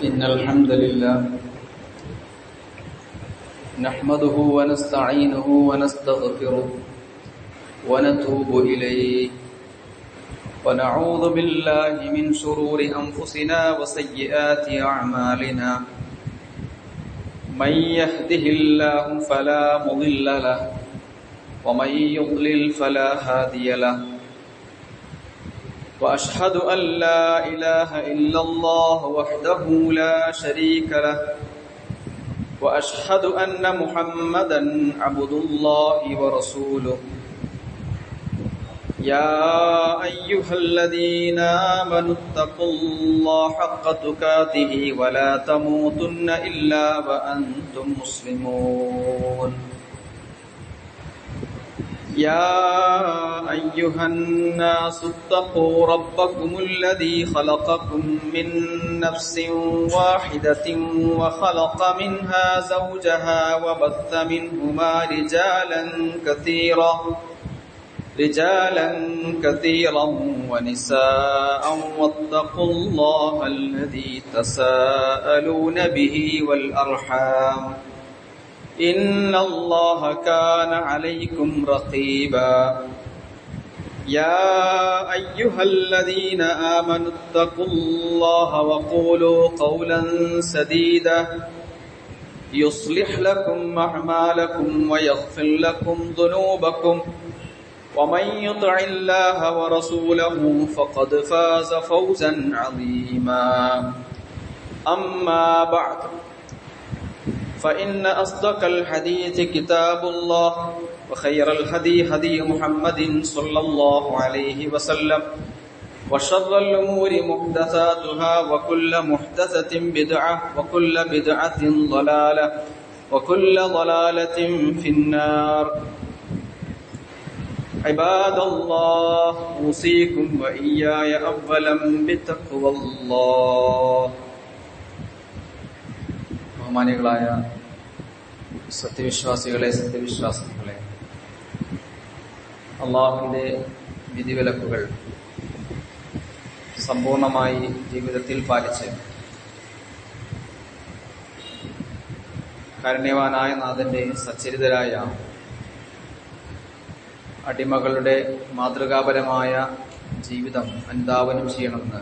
إن الحمد لله نحمده ونستعينه ونستغفره ونتوب إليه ونعوذ بالله من شرور أنفسنا وسيئات أعمالنا من يهده الله فلا مضل له ومن يضلل فلا هادي له وأشهد أن لا إله إلا الله وحده لا شريك له وأشهد أن محمدا عبد الله ورسوله يا أيها الذين آمنوا اتقوا الله حق تقاته ولا تموتن إلا وأنتم مسلمون يا أيها الناس اتقوا ربكم الذي خلقكم من نفس واحدة وخلق منها زوجها وبث منهما رجالا كثيرا ونساء واتقوا الله الذي تساءلون به والأرحام إن الله كان عليكم رقيبا يا أيها الذين آمنوا اتقوا الله وقولوا قولا سديدا يصلح لكم أعمالكم ويغفر لكم ذنوبكم ومن يطع الله ورسوله فقد فاز فوزا عظيما أما بعد فإن أصدق الحديث كتاب الله وخير الهدي هدي محمد صلى الله عليه وسلم وشر الأمور محدثاتها وكل محدثة بدعة وكل بدعة ضلالة وكل ضلالة في النار عباد الله أوصيكم وإياي أولا بتقوى الله. ബഹുമാനികളായ സത്യവിശ്വാസികളെ, സത്യവിശ്വാസികളെ, അള്ളാഹുവിന്റെ വിധിവിലക്കുകൾ സമ്പൂർണമായി ജീവിതത്തിൽ പാലിച്ച് കാരുണ്യവാനായ നാഥന്റെ സച്ചരിതരായ അടിമകളുടെ മാതൃകാപരമായ ജീവിതം അനുധാവനം ചെയ്യണമെന്ന്,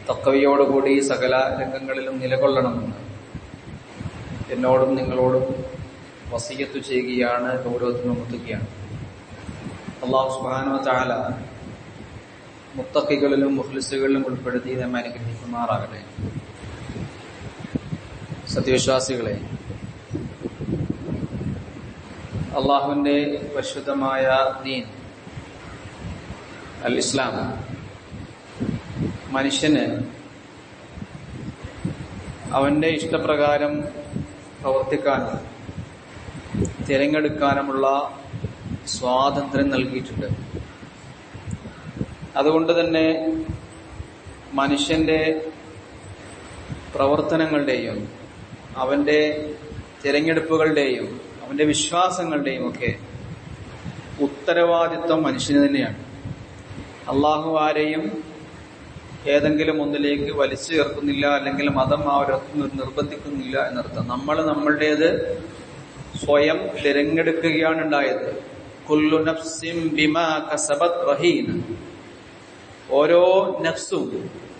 തഖ്വയോടുകൂടി സകല രംഗങ്ങളിലും നിലകൊള്ളണമെന്ന് എന്നോടും നിങ്ങളോടും വസിയത്ത് ചെയ്യുകയാണ്, ഗൗരവത്തിന് മുത്തുകയാണ്. അല്ലാഹു സുബ്ഹാനഹു വ തആല മുത്തഖികളിലും മുഖ്ലിസുകളിലും ഉൾപ്പെടുത്തി നമ്മെ അനുഗ്രഹിക്കുമാറാകട്ടെ. സത്യവിശ്വാസികളെ, അള്ളാഹുവിന്റെ പരിശുദ്ധമായ ദീൻ അൽ ഇസ്ലാം മനുഷ്യന് അവന്റെ ഇഷ്ടപ്രകാരം പ്രവർത്തിക്കാനും തിരഞ്ഞെടുക്കാനുമുള്ള സ്വാതന്ത്ര്യം നൽകിയിട്ടുണ്ട്. അതുകൊണ്ട് തന്നെ മനുഷ്യന്റെ പ്രവർത്തനങ്ങളുടെയും അവന്റെ തിരഞ്ഞെടുപ്പുകളുടെയും അവന്റെ വിശ്വാസങ്ങളുടെയും ഒക്കെ ഉത്തരവാദിത്വം മനുഷ്യന് തന്നെയാണ്. അള്ളാഹു ആരെയും ഏതെങ്കിലും ഒന്നിലേക്ക് വലിച്ചു ചേർക്കുന്നില്ല, അല്ലെങ്കിൽ മതം അവരൊക്കെ നിർബന്ധിക്കുന്നില്ല എന്നർത്ഥം. നമ്മൾ നമ്മളുടേത് സ്വയം തിരഞ്ഞെടുക്കുകയാണ് ഉണ്ടായത്. കുല്ലു നഫ്സിൻ ബിമാ കസബത് റഹീന. ഓരോ നഫ്സും,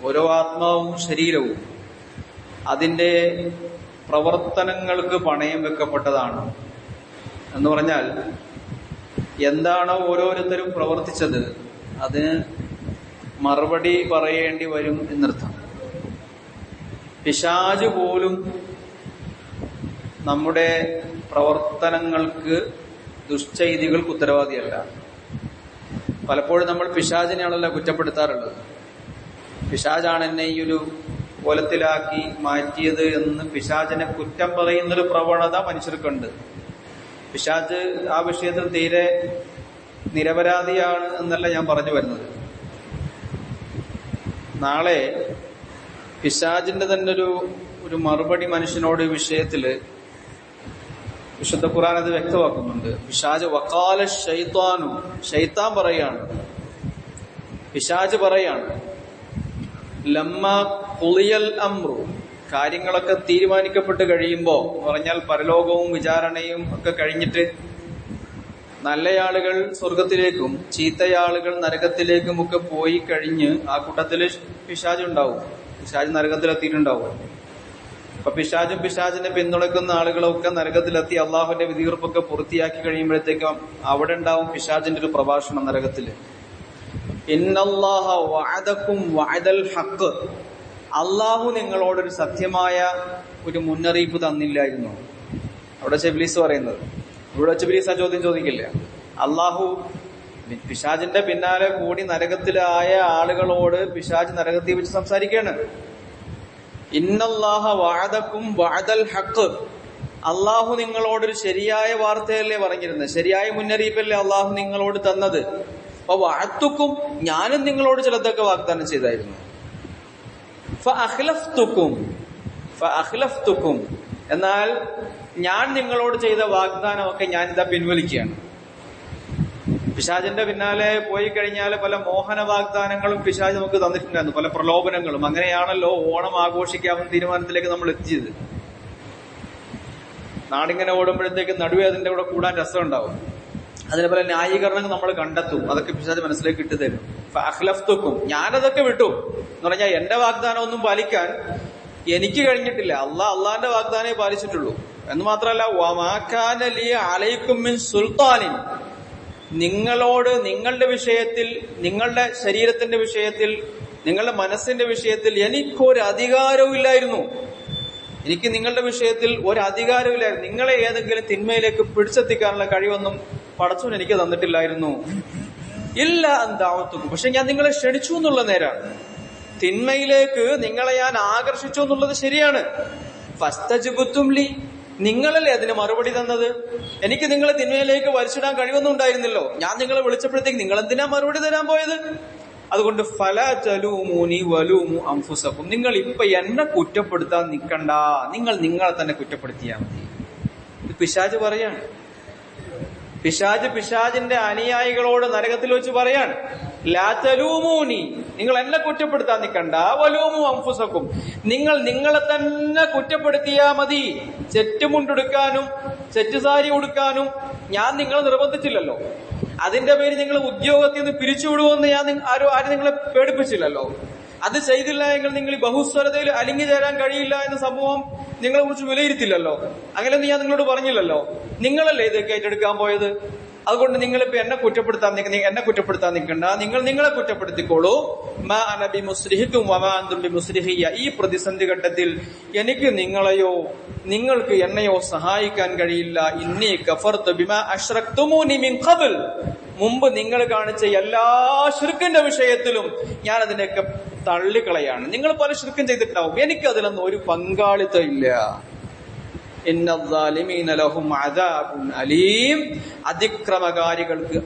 ഓരോ ആത്മാവും ശരീരവും അതിന്റെ പ്രവർത്തനങ്ങൾക്ക് പണയം വെക്കപ്പെട്ടതാണ്. എന്ന് പറഞ്ഞാൽ എന്താണോ ഓരോരുത്തരും പ്രവർത്തിച്ചത് അതിന് മറുപടി പറയേണ്ടി വരും എന്നർത്ഥം. പിശാച് പോലും നമ്മുടെ പ്രവർത്തനങ്ങൾക്ക്, ദുശ്ചെയ്തികൾക്ക് ഉത്തരവാദിയല്ല. പലപ്പോഴും നമ്മൾ പിശാചിനെയാണല്ലോ കുറ്റപ്പെടുത്താറുള്ളത്. പിശാചാണ് എന്നെ ഈ ഒരു കോലത്തിലാക്കി മാറ്റിയത് എന്ന് പിശാചിനെ കുറ്റം പറയുന്നൊരു പ്രവണത മനുഷ്യർക്കുണ്ട്. പിശാച് ആ വിഷയത്തിൽ തീരെ നിരപരാധിയാണ് എന്നല്ല ഞാൻ പറഞ്ഞു വരുന്നത്. നാളെ പിശാചിന്റെ തന്നെ ഒരു മറുപടി മനുഷ്യനോട് ഈ വിഷയത്തില് വിശുദ്ധ ഖുർആൻ അത് വ്യക്തമാക്കുന്നുണ്ട്. പിശാച് വഖാല ശൈത്താനു, ശൈത്താൻ പറയാണ്, പിശാച് പറയാണ്, ലമ്മ ഖുളിയൽ അംറു, കാര്യങ്ങളൊക്കെ തീരുമാനിക്കപ്പെട്ട് കഴിയുമ്പോ, പറഞ്ഞാൽ പരലോകവും വിചാരണയും ഒക്കെ കഴിഞ്ഞിട്ട് നല്ലയാളുകൾ സ്വർഗത്തിലേക്കും ചീത്തയാളുകൾ നരകത്തിലേക്കും ഒക്കെ പോയി കഴിഞ്ഞ് ആ കൂട്ടത്തില് പിശാച് ഉണ്ടാവും. പിശാച് നരകത്തിലെത്തിയിട്ടുണ്ടാവും. അപ്പൊ പിശാചും പിശാചിനെ പിന്തുണയ്ക്കുന്ന ആളുകളൊക്കെ നരകത്തിലെത്തി അള്ളാഹുവിന്റെ വിധിയുറപ്പൊക്കെ പൂർത്തിയാക്കി കഴിയുമ്പോഴത്തേക്കും അവിടെ ഉണ്ടാവും പിശാചിന്റെ ഒരു പ്രഭാഷണം നരകത്തില്. ഇന്നല്ലാഹ വഅദകും വഅദൽ ഹഖ്, അള്ളാഹു നിങ്ങളോടൊരു സത്യമായ ഒരു മുന്നറിയിപ്പ് തന്നില്ലായിരുന്നു. അവിടെ വെച്ച് ഇബ്ലീസ് പറയുന്നത്. ഇവിടെ വെച്ച് ഇബ്ലീസ് ആ ചോദ്യം ചോദിക്കില്ല. അള്ളാഹു പിശാചിന്റെ പിന്നാലെ കൂടി നരകത്തിലായ ആളുകളോട് പിശാച് നരകത്തിൽ വെച്ച് സംസാരിക്കുകയാണ്. ഇന്നല്ലാഹ വഅദകും വഅദൽ ഹഖ്, അള്ളാഹു നിങ്ങളോടൊരു ശരിയായ വാർത്തയല്ലേ പറഞ്ഞിരുന്നത്, ശരിയായ മുന്നറിയിപ്പല്ലേ അള്ളാഹു നിങ്ങളോട് തന്നത്. അപ്പൊ വഅദ്തുക്കും, ഞാനും നിങ്ങളോട് ചിലതൊക്കെ വാഗ്ദാനം ചെയ്തായിരുന്നു. ഫഅഖ്ലഫ്തുക്കും, എന്നാൽ ഞാൻ നിങ്ങളോട് ചെയ്ത വാഗ്ദാനമൊക്കെ ഞാനിതാ പിൻവലിക്കുകയാണ്. പിശാചിന്റെ പിന്നാലെ പോയി കഴിഞ്ഞാൽ പല മോഹന വാഗ്ദാനങ്ങളും പിശാച് നമുക്ക് തന്നിട്ടുണ്ടായിരുന്നു, പല പ്രലോഭനങ്ങളും. അങ്ങനെയാണല്ലോ ഓണം ആഘോഷിക്കാവുന്ന തീരുമാനത്തിലേക്ക് നമ്മൾ എത്തിയത്. നാടിങ്ങനെ ഓടുമ്പോഴത്തേക്ക് നടുവേ അതിന്റെ കൂടെ കൂടാൻ രസം ഉണ്ടാവും. അതിനെ പല ന്യായീകരണങ്ങൾ നമ്മൾ കണ്ടെത്തും. അതൊക്കെ പിശാച് മനസ്സിലേക്ക് ഇട്ടു തരും. ഫഅഖ്ലഫ്തുക്കും, ഞാനതൊക്കെ വിട്ടു എന്ന് പറഞ്ഞാൽ എന്റെ വാഗ്ദാനം ഒന്നും പാലിക്കാൻ എനിക്ക് കഴിഞ്ഞിട്ടില്ല. അള്ളാന്റെ വാഗ്ദാനമേ പാലിച്ചിട്ടുള്ളൂ എന്ന് മാത്രമല്ല, വമാ കാന ലി അലൈക്കും മിൻ സുൽത്താനിൻ, നിങ്ങളോട് നിങ്ങളുടെ വിഷയത്തിൽ, നിങ്ങളുടെ ശരീരത്തിന്റെ വിഷയത്തിൽ, നിങ്ങളുടെ മനസ്സിന്റെ വിഷയത്തിൽ എനിക്കൊരു അധികാരവും ഇല്ലായിരുന്നു. എനിക്ക് നിങ്ങളുടെ വിഷയത്തിൽ ഒരു അധികാരവും ഇല്ലായിരുന്നു. നിങ്ങളെ ഏതെങ്കിലും തിന്മയിലേക്ക് പിടിച്ചെത്തിക്കാനുള്ള കഴിവൊന്നും പടച്ചവൻ എനിക്ക് തന്നിട്ടില്ലായിരുന്നു. ഇല്ല എന്താവത്തും, പക്ഷെ ഞാൻ നിങ്ങളെ ക്ഷണിച്ചു എന്നുള്ള നേരാണ്. തിന്മയിലേക്ക് നിങ്ങളെ ഞാൻ ആകർഷിച്ചു എന്നുള്ളത് ശരിയാണ്. ഫസ്തജ്ബുത്തും ലി, നിങ്ങളല്ലേ അതിന് മറുപടി തന്നത്. എനിക്ക് നിങ്ങളെ തിന്മയിലേക്ക് വലിച്ചിടാൻ കഴിവൊന്നും ഉണ്ടായിരുന്നല്ലോ. ഞാൻ നിങ്ങളെ വിളിച്ചപ്പോഴത്തേക്ക് നിങ്ങൾ എന്തിനാ മറുപടി തരാൻ പോയത്? അതുകൊണ്ട് ഫലാ തലൂമൂനി വലൂമു അൻഫുസകും, നിങ്ങൾ ഇപ്പൊ എന്നെ കുറ്റപ്പെടുത്താൻ നിൽക്കണ്ട, നിങ്ങൾ നിങ്ങളെ തന്നെ കുറ്റപ്പെടുത്തിയാൽ മതി. ഇത് പിശാച് പറയാണ്. പിശാചിന്റെ അനുയായികളോട് നരകത്തിൽ വെച്ച് പറയാണ്, ലാ തലൂമൂനി, നിങ്ങൾ എന്നെ കുറ്റപ്പെടുത്താൻ നിൽക്കണ്ട, വലൂമു അൻഫുസകും, നിങ്ങൾ നിങ്ങളെ തന്നെ കുറ്റപ്പെടുത്തിയാ മതി. ചെറ്റുമുണ്ടെടുക്കാനും ചെറ്റുസാരി ഉടുക്കാനും ഞാൻ നിങ്ങളെ നിർബന്ധിച്ചില്ലല്ലോ. അതിന്റെ പേര് നിങ്ങൾ ഉദ്യോഗത്തിൽ നിന്ന് പിരിച്ചുവിടുമെന്ന് ഞാൻ ആരും നിങ്ങളെ പേടിപ്പിച്ചില്ലല്ലോ. അത് ചെയ്തില്ല എങ്കിൽ നിങ്ങൾ ഈ ബഹുസ്വരതയിൽ അലിഞ്ഞു ചേരാൻ കഴിയില്ല എന്ന സമൂഹം നിങ്ങളെ കുറിച്ച് വിലയിരുത്തില്ലല്ലോ. അങ്ങനെയൊന്നും ഞാൻ നിങ്ങളോട് പറഞ്ഞില്ലല്ലോ. നിങ്ങളല്ലേ ഇതൊക്കെ ഏറ്റെടുക്കാൻ പോയത്. അതുകൊണ്ട് നിങ്ങളിപ്പോ എന്നെ കുറ്റപ്പെടുത്താൻ നിൽക്കണ്ട, നിങ്ങൾ നിങ്ങളെ കുറ്റപ്പെടുത്തിക്കോളൂ. മാ അന ബിമുസ്രിഹിക്കും വമാ അൻതും ബിമുസ്രിഹിയ, ഈ പ്രതിസന്ധി ഘട്ടത്തിൽ എനിക്ക് നിങ്ങളെയോ നിങ്ങൾക്ക് എന്നെയോ സഹായിക്കാൻ കഴിയില്ല. ഇന്നി കഫർതു ബിമാ അശ്റക്തുമൂനി മിൻ ഖബൽ, മുമ്പ് നിങ്ങൾ കാണിച്ച എല്ലാ ശിർക്കിന്റെ വിഷയത്തിലും ഞാൻ അതിനെയൊക്കെ തള്ളിക്കളയാണ്. നിങ്ങൾ പല ശിർക്കും ചെയ്തിട്ടുണ്ടാവും, എനിക്ക് അതിലൊന്നും ഒരു പങ്കാളിത്തം ഇല്ല. ഇന്നദ്ദാലിമീന ലഹും അദാബുൻ അലീം, അതിക്രമകാരികൾക്ക്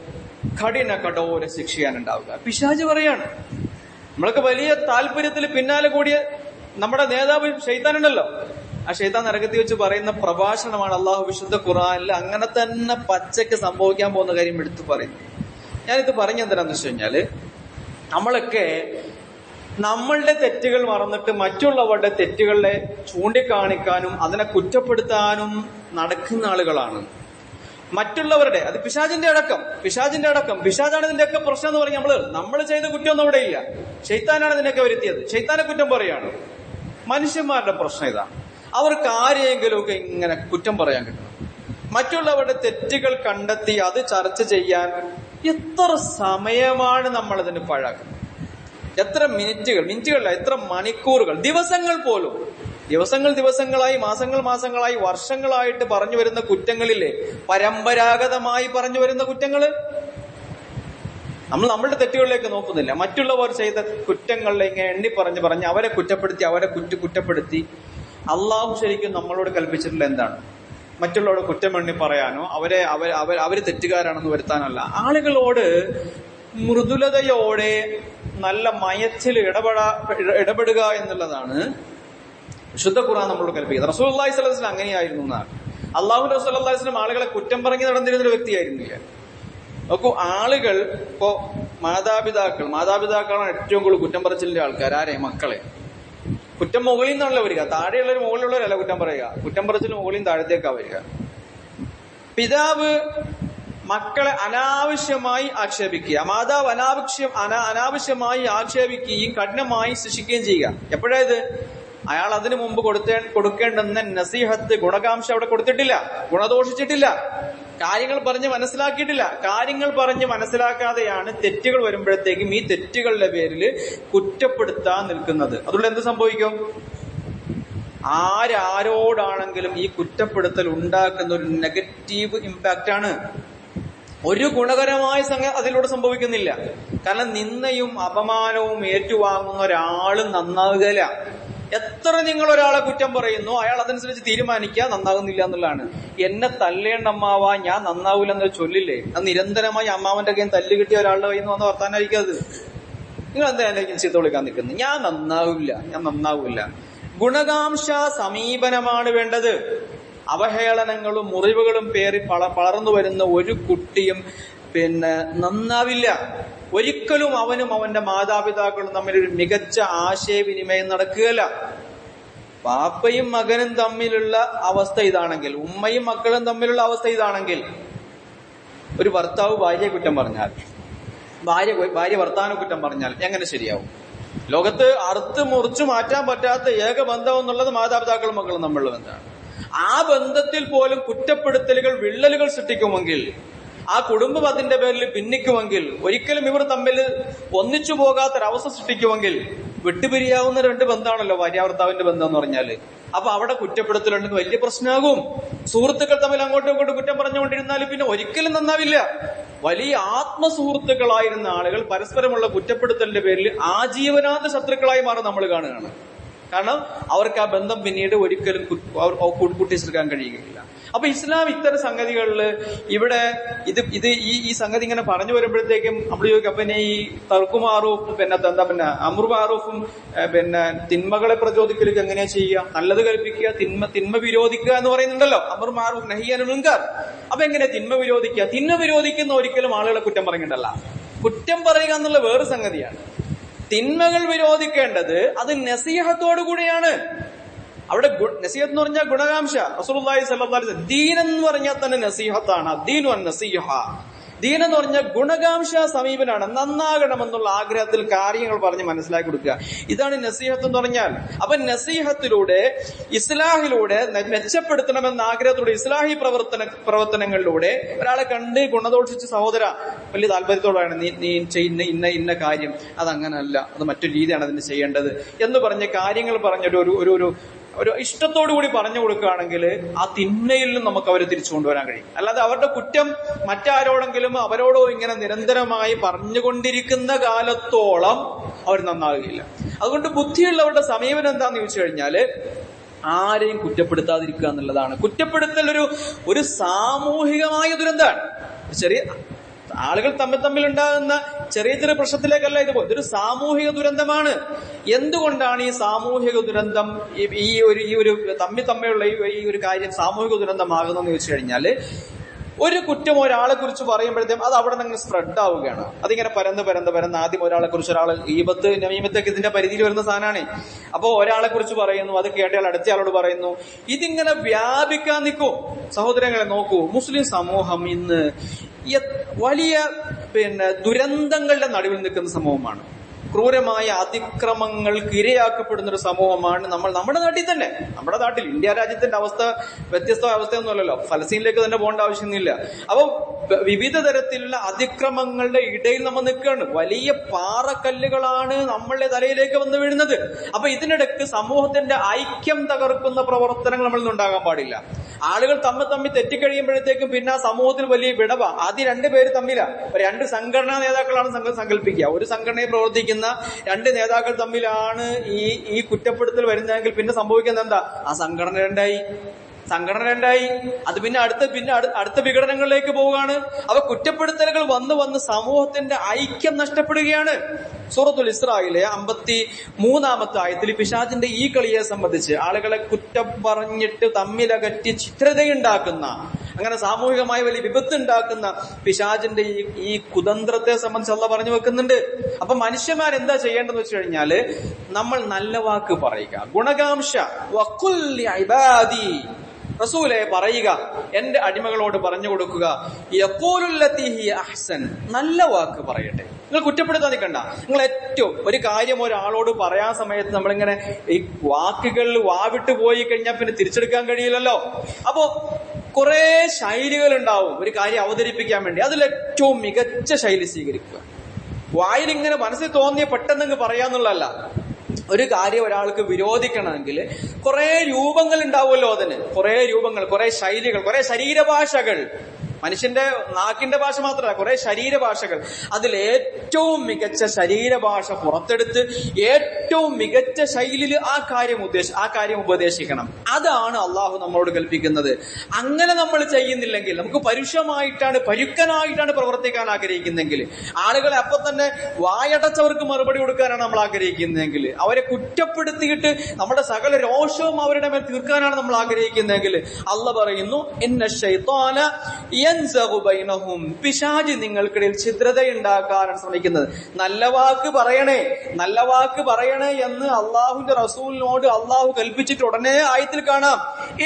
കഠോര ശിക്ഷയാണ് ഉണ്ടാവുക. പിശാച് പറയാണ്. നമ്മളൊക്കെ വലിയ താല്പര്യത്തിൽ പിന്നാലെ കൂടിയ നമ്മുടെ നേതാവ് ശൈത്താനുണ്ടല്ലോ, ആ ശൈത്താൻ നരകത്തിൽ വെച്ച് പറയുന്ന പ്രഭാഷണമാണ് അള്ളാഹു വിശുദ്ധ ഖുർആനിൽ അങ്ങനെ തന്നെ പച്ചയ്ക്ക് സംഭവിക്കാൻ പോകുന്ന കാര്യം എടുത്തു പറയുന്നു. ഞാനിത് പറഞ്ഞെന്തിനാന്ന് വെച്ച് കഴിഞ്ഞാല്, നമ്മളൊക്കെ നമ്മളുടെ തെറ്റുകൾ മറന്നിട്ട് മറ്റുള്ളവരുടെ തെറ്റുകളെ ചൂണ്ടിക്കാണിക്കാനും അതിനെ കുറ്റപ്പെടുത്താനും നടക്കുന്ന ആളുകളാണ്. മറ്റുള്ളവരുടെ, അത് പിശാചിന്റെ അടക്കം പിശാചാണ് ഇതിന്റെയൊക്കെ പ്രശ്നം എന്ന് പറഞ്ഞാൽ നമ്മൾ ചെയ്ത കുറ്റമൊന്നും അവിടെ ഇല്ല. ശൈത്താനാണ് ഇതിനൊക്കെ വരുത്തിയത്. ശൈത്താനെ കുറ്റം പറയാണ്. മനുഷ്യന്മാരുടെ പ്രശ്നം ഇതാണ്, അവർക്ക് ആരെയെങ്കിലുമൊക്കെ ഇങ്ങനെ കുറ്റം പറയാൻ കിട്ടണം. മറ്റുള്ളവരുടെ തെറ്റുകൾ കണ്ടെത്തി അത് ചർച്ച ചെയ്യാൻ എത്ര സമയമാണ് നമ്മൾ അതിന് പാഴാക്കുന്നത്. എത്ര മിനിറ്റുകളല്ല, എത്ര മണിക്കൂറുകൾ, ദിവസങ്ങളായി, മാസങ്ങളായി, വർഷങ്ങളായിട്ട് പറഞ്ഞു വരുന്ന കുറ്റങ്ങളില്ലേ, പരമ്പരാഗതമായി പറഞ്ഞു വരുന്ന കുറ്റങ്ങള്. നമ്മൾ നമ്മളുടെ തെറ്റുകളിലേക്ക് നോക്കുന്നില്ല, മറ്റുള്ളവർ ചെയ്ത കുറ്റങ്ങളിലെ ഇങ്ങനെ എണ്ണി പറഞ്ഞ് അവരെ കുറ്റപ്പെടുത്തി. അള്ളാഹു ശരിക്കും നമ്മളോട് കൽപ്പിച്ചിട്ടുള്ള എന്താണ്? മറ്റുള്ളവരോട് കുറ്റമെണ്ണി പറയാനോ അവര് തെറ്റുകാരാണെന്ന് വരുത്താനല്ല. ആളുകളോട് മൃദുലതയോടെ നല്ല മയച്ചിൽ ഇടപെടുക എന്നുള്ളതാണ് വിശുദ്ധ ഖുർആൻ നമ്മളോട് കൽപ്പിക്കുന്നത്. റസൂലുള്ളാഹി സ്വല്ലല്ലാഹു അലൈഹി വസല്ലം അങ്ങനെയായിരുന്നു എന്നാണ്. അല്ലാഹു റസൂലുള്ളാഹി സ്വല്ലല്ലാഹു അലൈഹി വസല്ലം ആളുകളെ കുറ്റം പറഞ്ഞു നടന്നിരുന്ന ഒരു വ്യക്തിയായിരുന്നില്ല. നോക്കൂ, ആളുകൾ ഇപ്പോ മാതാപിതാക്കളാണ് ഏറ്റവും കൂടുതൽ കുറ്റം പറച്ചിലിന്റെ ആൾക്കാർ. ആരെ? മക്കളെ. കുറ്റം മുകളിൽ നിന്നാണല്ലോ വരിക, താഴെയുള്ളവർ മുകളിലുള്ളവരല്ല കുറ്റം പറയുക. കുറ്റം പറച്ചിൽ മുകളിൽ നിന്ന് താഴത്തേക്കാ വരിക. പിതാവ് മക്കളെ അനാവശ്യമായി ആക്ഷേപിക്കുക, മാതാവ് അനാവശ്യമായി ആക്ഷേപിക്കുകയും കഠിനമായി ശിക്ഷിക്കുകയും ചെയ്യുക. എപ്പോഴായത്? അയാൾ അതിനു മുമ്പ് കൊടുക്കേണ്ടുന്ന നസീഹത്ത്, ഗുണകാംക്ഷ അവിടെ കൊടുത്തിട്ടില്ല, ഗുണദോഷിച്ചിട്ടില്ല, കാര്യങ്ങൾ പറഞ്ഞ് മനസ്സിലാക്കിയിട്ടില്ല. കാര്യങ്ങൾ പറഞ്ഞ് മനസ്സിലാക്കാതെയാണ് തെറ്റുകൾ വരുമ്പോഴത്തേക്കും ഈ തെറ്റുകളുടെ പേരിൽ കുറ്റപ്പെടുത്താൻ നിൽക്കുന്നത്. അതുകൊണ്ട് എന്ത് സംഭവിക്കും? ആരോടാണെങ്കിലും ഈ കുറ്റപ്പെടുത്തൽ ഉണ്ടാക്കുന്ന ഒരു നെഗറ്റീവ് ഇമ്പാക്റ്റ് ആണ്. ഒരു ഗുണകരമായ അതിലൂടെ സംഭവിക്കുന്നില്ല. കാരണം നിന്ദയും അപമാനവും ഏറ്റുവാങ്ങുന്ന ഒരാളും നന്നാവുകയില്ല. എത്ര നിങ്ങൾ ഒരാളെ കുറ്റം പറയുന്നു, അയാൾ അതനുസരിച്ച് തീരുമാനിക്കുക നന്നാകുന്നില്ല എന്നുള്ളതാണ്. എന്നെ തല്ലേണ്ട അമ്മാവാ, ഞാൻ നന്നാവൂല എന്നൊരു ചൊല്ലില്ലേ? അത് നിരന്തരമായി അമ്മാവന്റെ കയ്യിൽ തല്ല് കിട്ടിയ ഒരാളുടെ കയ്യിൽ നിന്ന് വന്ന വർത്താനായിരിക്കും അത്. നിങ്ങൾ എന്താ എന്നെ ചീത്ത വിളിക്കാൻ നിൽക്കുന്നത്? ഞാൻ നന്നാവില്ല. ഗുണകാംക്ഷ സമീപനമാണ് വേണ്ടത്. അവഹേളനങ്ങളും മുറിവുകളും പേറി വളർന്നു വരുന്ന ഒരു കുട്ടിയും നന്നാവില്ല. ഒരിക്കലും അവനും അവന്റെ മാതാപിതാക്കളും തമ്മിലൊരു മികച്ച ആശയവിനിമയം നടക്കുകയല്ല. പാപ്പയും മകനും തമ്മിലുള്ള അവസ്ഥ ഇതാണെങ്കിൽ, ഉമ്മയും മക്കളും തമ്മിലുള്ള അവസ്ഥ ഇതാണെങ്കിൽ, ഒരു ഭർത്താവ് ഭാര്യയെ കുറ്റം പറഞ്ഞാൽ, ഭാര്യ ഭർത്താവിനെ കുറ്റം പറഞ്ഞാൽ എങ്ങനെ ശരിയാവും? ലോകത്ത് അറുത്ത് മുറിച്ചു മാറ്റാൻ പറ്റാത്ത ഏക ബന്ധം എന്നുള്ളത് മാതാപിതാക്കളും മക്കളും തമ്മിലുള്ള ബന്ധമാണ്. ആ ബന്ധത്തിൽ പോലും കുറ്റപ്പെടുത്തലുകൾ, വിള്ളലുകൾ സൃഷ്ടിക്കുമെങ്കിൽ, ആ കുടുംബം അതിന്റെ പേരിൽ ഭിന്നിക്കുമെങ്കിൽ, ഒരിക്കലും ഇവർ തമ്മിൽ ഒന്നിച്ചു പോകാത്തൊരവസ്ഥ സൃഷ്ടിക്കുമെങ്കിൽ, വിട്ടുപിരിയാവുന്ന രണ്ട് ബന്ധമാണല്ലോ ഭാര്യാഭർത്താവിന്റെ ബന്ധം എന്ന് പറഞ്ഞാല്. അപ്പൊ അവിടെ കുറ്റപ്പെടുത്തലുണ്ടെങ്കിൽ വലിയ പ്രശ്നമാകും. സുഹൃത്തുക്കൾ തമ്മിൽ അങ്ങോട്ടും ഇങ്ങോട്ടും കുറ്റം പറഞ്ഞുകൊണ്ടിരുന്നാലും പിന്നെ ഒരിക്കലും നന്നാവില്ല. വലിയ ആത്മസുഹൃത്തുക്കളായിരുന്ന ആളുകൾ പരസ്പരമുള്ള കുറ്റപ്പെടുത്തലിന്റെ പേരിൽ ആജീവനാന്ത ശത്രുക്കളായി മാറി നമ്മൾ കാണുകയാണ്. കാരണം അവർക്ക് ആ ബന്ധം പിന്നീട് ഒരിക്കലും കൂട്ടിച്ചേർക്കാൻ കഴിയുകയില്ല. അപ്പൊ ഇസ്ലാം ഇത്തരം സംഗതികളിൽ ഇവിടെ ഈ സംഗതി ഇങ്ങനെ പറഞ്ഞു വരുമ്പോഴത്തേക്കും നമ്മൾ ചോദിക്കും, പിന്നെ ഈ തർക്കുമാറൂഫ് അമൃമാറൂഫും തിന്മകളെ പ്രചോദിക്കലേക്ക് എങ്ങനെയാ ചെയ്യുക? നല്ലത് കൽപ്പിക്കുക, തിന്മ വിരോധിക്കുക എന്ന് പറയുന്നുണ്ടല്ലോ. അമൃമാറൂഫ് നഹി അനിൽ മുൻകർ. അപ്പൊ എങ്ങനെയാ തിന്മ വിരോധിക്കുക? തിന്മ വിരോധിക്കുന്ന ഒരിക്കലും ആളുകളെ കുറ്റം പറയുന്നുണ്ടല്ല. കുറ്റം പറയുക എന്നുള്ള വേറെ സംഗതിയാണ്. തിന്മകൾ വിരോധിക്കേണ്ടത് അത് നസീഹത്തോടു കൂടിയാണ്. അവിടെ നസീഹത്ത് എന്ന് പറഞ്ഞാൽ ഗുണകാംക്ഷ. റസൂലുള്ളാഹി സ്വല്ലല്ലാഹു അലൈഹി വസല്ലം ദീൻ എന്ന് പറഞ്ഞാൽ തന്നെ നസീഹത്താണ്. ദീനു അൻ-നസീഹ. ദീൻ എന്ന് പറഞ്ഞാൽ ഗുണകാംക്ഷ സമീപനാണ്. നന്നാകണമെന്നുള്ള ആഗ്രഹത്തിൽ കാര്യങ്ങൾ പറഞ്ഞ് മനസ്സിലാക്കി കൊടുക്കുക. ഇതാണ് നസീഹത്ത് എന്ന് പറഞ്ഞാൽ. അപ്പൊ നസീഹത്തിലൂടെ, ഇസ്ലാഹിലൂടെ, മെച്ചപ്പെടുത്തണമെന്ന ആഗ്രഹത്തിലൂടെ, ഇസ്ലാഹി പ്രവർത്തനങ്ങളിലൂടെ ഒരാളെ കണ്ട് ഗുണദോഷിച്ച് സഹോദര വലിയ താല്പര്യത്തോടെയാണ് നീ ചെയ്യുന്ന ഇന്ന കാര്യം അതങ്ങനല്ല, അത് മറ്റൊരു രീതിയാണ് അതിന് ചെയ്യേണ്ടത് എന്ന് പറഞ്ഞ കാര്യങ്ങൾ പറഞ്ഞിട്ട് ഒരു ഇഷ്ടത്തോടുകൂടി പറഞ്ഞു കൊടുക്കുകയാണെങ്കിൽ ആ തിന്മയിൽ നിന്നും നമുക്ക് അവരെ തിരിച്ചു കൊണ്ടുവരാൻ കഴിയും. അല്ലാതെ അവരുടെ കുറ്റം മറ്റാരോടെങ്കിലും അവരോടോ ഇങ്ങനെ നിരന്തരമായി പറഞ്ഞുകൊണ്ടിരിക്കുന്ന കാലത്തോളം അവർ നന്നാവുകയില്ല. അതുകൊണ്ട് ബുദ്ധിയുള്ളവരുടെ സമീപനം എന്താന്ന് ചോദിച്ചു കഴിഞ്ഞാല് ആരെയും കുറ്റപ്പെടുത്താതിരിക്കുക എന്നുള്ളതാണ്. കുറ്റപ്പെടുത്തൽ ഒരു സാമൂഹികമായ ദുരന്തമാണ്. ചെറിയ ആളുകൾ തമ്മിൽ ഉണ്ടാകുന്ന ചെറിയ പ്രശ്നത്തിലേക്കല്ല ഇതൊരു സാമൂഹിക ദുരന്തമാണ്. എന്തുകൊണ്ടാണ് ഈ സാമൂഹിക ദുരന്തം, ഈ ഒരു തമ്മിലുള്ള ഈ ഒരു കാര്യം സാമൂഹിക ദുരന്തമാകുന്നതെന്ന് ചോദിച്ചു കഴിഞ്ഞാല്, ഒരു കുറ്റം ഒരാളെ കുറിച്ച് പറയുമ്പോഴത്തേക്കും അത് അവിടെ നിന്ന് സ്പ്രെഡ് ആവുകയാണ്. അതിങ്ങനെ പരന്ന് ആദ്യം ഒരാളെ കുറിച്ച് ഒരാൾ ഈബത്ത് നമീമത്തൊക്കെ ഇതിന്റെ പരിധിയിൽ വരുന്ന സാധനമാണ്. അപ്പൊ ഒരാളെ കുറിച്ച് പറയുന്നു, അത് കേട്ടയാൾ അടുത്തയാളോട് പറയുന്നു, ഇതിങ്ങനെ വ്യാപിക്കാൻ നിൽക്കും. സഹോദരങ്ങളെ നോക്കൂ, മുസ്ലിം സമൂഹം ഇന്ന് വലിയ ദുരന്തങ്ങളുടെ നടുവിൽ നിൽക്കുന്ന സമൂഹമാണ്. ക്രൂരമായ അതിക്രമങ്ങൾക്ക് ഇരയാക്കപ്പെടുന്ന ഒരു സമൂഹമാണ് നമ്മുടെ നാട്ടിൽ തന്നെ. നമ്മുടെ നാട്ടിൽ, ഇന്ത്യ രാജ്യത്തിന്റെ അവസ്ഥ വ്യത്യസ്ത അവസ്ഥയൊന്നുമല്ലല്ലോ. ഫലസ്തീനിലേക്ക് തന്നെ പോകേണ്ട ആവശ്യമൊന്നുമില്ല. അപ്പൊ വിവിധ തരത്തിലുള്ള അതിക്രമങ്ങളുടെ ഇടയിൽ നമ്മൾ നിൽക്കുകയാണ്. വലിയ പാറക്കല്ലുകളാണ് നമ്മളുടെ തലയിലേക്ക് വന്ന് വീഴുന്നത്. അപ്പൊ ഇതിനിടയ്ക്ക് സമൂഹത്തിന്റെ ഐക്യം തകർക്കുന്ന പ്രവർത്തനങ്ങൾ നമ്മളിൽ നിന്നുണ്ടാകാൻ പാടില്ല. ആളുകൾ തമ്മിൽ തെറ്റിക്കഴിയുമ്പോഴത്തേക്കും പിന്നെ ആ സമൂഹത്തിൽ വലിയ വിടവ. ആദ്യം രണ്ടുപേര് തമ്മിലാ, രണ്ട് സംഘടനാ നേതാക്കളാണ് സങ്കല്പിക്കുക. ഒരു സംഘടനയിൽ പ്രവർത്തിക്കുന്ന രണ്ട് നേതാക്കൾ തമ്മിലാണ് ഈ കുറ്റപ്പെടുത്തൽ വരുന്നതെങ്കിൽ പിന്നെ സംഭവിക്കുന്നത് എന്താ? ആ സംഘടന രണ്ടായി. അത് പിന്നെ അടുത്ത വിഘടനങ്ങളിലേക്ക് പോവുകയാണ്. അവ കുറ്റപ്പെടുത്തലുകൾ വന്ന് സമൂഹത്തിന്റെ ഐക്യം നഷ്ടപ്പെടുകയാണ്. സൂറത്തുൽ ഇസ്രായിലെ 53-ാമത്തെ ആയത്തിൽ പിശാചിന്റെ ഈ കളിയെ സംബന്ധിച്ച്, ആളുകളെ കുറ്റം പറഞ്ഞിട്ട് തമ്മിലകറ്റി ചിത്രതയുണ്ടാക്കുന്ന, അങ്ങനെ സാമൂഹികമായി വലിയ വിപത്ത് ഉണ്ടാക്കുന്ന പിശാചിന്റെ ഈ കുതന്ത്രത്തെ സംബന്ധിച്ച് അള്ളാഹ് പറഞ്ഞു വെക്കുന്നുണ്ട്. അപ്പൊ മനുഷ്യന്മാരെന്താ ചെയ്യേണ്ടതെന്ന് വെച്ച് കഴിഞ്ഞാല് നമ്മൾ നല്ല വാക്ക് പറയുക, ഗുണകാംക്ഷ. വഖുൽ ഇബാദി, റസൂലെ പറയുക, എന്റെ അടിമകളോട് പറഞ്ഞു കൊടുക്കുക, യഖൂലുല്ലതി ഹിയ അഹ്സൻ, നല്ല വാക്ക് പറയട്ടെ. നിങ്ങൾ കുറ്റപ്പെടുത്താൻ നിൽക്കണ്ട. നിങ്ങൾ ഏറ്റവും ഒരു കാര്യം ഒരാളോട് പറയാൻ സമയത്ത് നമ്മളിങ്ങനെ ഈ വാക്കുകളിൽ വാവിട്ട് പോയി കഴിഞ്ഞാൽ പിന്നെ തിരിച്ചെടുക്കാൻ കഴിയില്ലല്ലോ. അപ്പോ കുറെ ശൈലികൾ ഉണ്ടാവും ഒരു കാര്യം അവതരിപ്പിക്കാൻ വേണ്ടി. അതിൽ ഏറ്റവും മികച്ച ശൈലി സ്വീകരിക്കുക. വായിലിങ്ങനെ മനസ്സിൽ തോന്നിയ പെട്ടെന്ന് പറയാന്നുള്ളതല്ല. ഒരു കാര്യം ഒരാൾക്ക് വിരോധിക്കണമെങ്കിൽ കുറെ രൂപങ്ങൾ ഉണ്ടാവുമല്ലോ. അതിന് കുറെ രൂപങ്ങൾ, കുറെ ശൈലികൾ, കുറെ ശരീരഭാഷകൾ. മനുഷ്യന്റെ നാക്കിന്റെ ഭാഷ മാത്രമല്ല, കുറെ ശരീരഭാഷകൾ. അതിൽ ഏറ്റവും മികച്ച ശരീരഭാഷ പുറത്തെടുത്ത് ഏറ്റവും മികച്ച ശൈലിയിൽ ആ കാര്യം ഉപദേശിക്കണം. അതാണ് അള്ളാഹു നമ്മളോട് കൽപ്പിക്കുന്നത്. അങ്ങനെ നമ്മൾ ചെയ്യുന്നില്ലെങ്കിൽ, നമുക്ക് പരുക്കനായിട്ടാണ് പ്രവർത്തിക്കാൻ ആഗ്രഹിക്കുന്നെങ്കിൽ, ആളുകളെ അപ്പൊ തന്നെ വായടച്ചവർക്ക് മറുപടി കൊടുക്കാനാണ് നമ്മൾ ആഗ്രഹിക്കുന്നതെങ്കിൽ, അവരെ കുറ്റപ്പെടുത്തിയിട്ട് നമ്മുടെ സകല രോഷവും അവരുടെ മേൽ തീർക്കാനാണ് നമ്മൾ ആഗ്രഹിക്കുന്നതെങ്കിൽ, അള്ളാഹ് പറയുന്നു, ഇന്ന ശൈത്വാന യൻസഗു ബൈനഹും, പിശാച് നിങ്ങൾക്കിടയിൽ ഛിദ്രതയുണ്ടാക്കാനാണ് ശ്രമിക്കുന്നത്. നല്ല വാക്ക് പറയണേ എന്ന് അള്ളാഹുവിന്റെ റസൂലിനോട് അള്ളാഹു കൽപ്പിച്ചിട്ട് ഉടനെ ആയത്തിൽ കാണാം,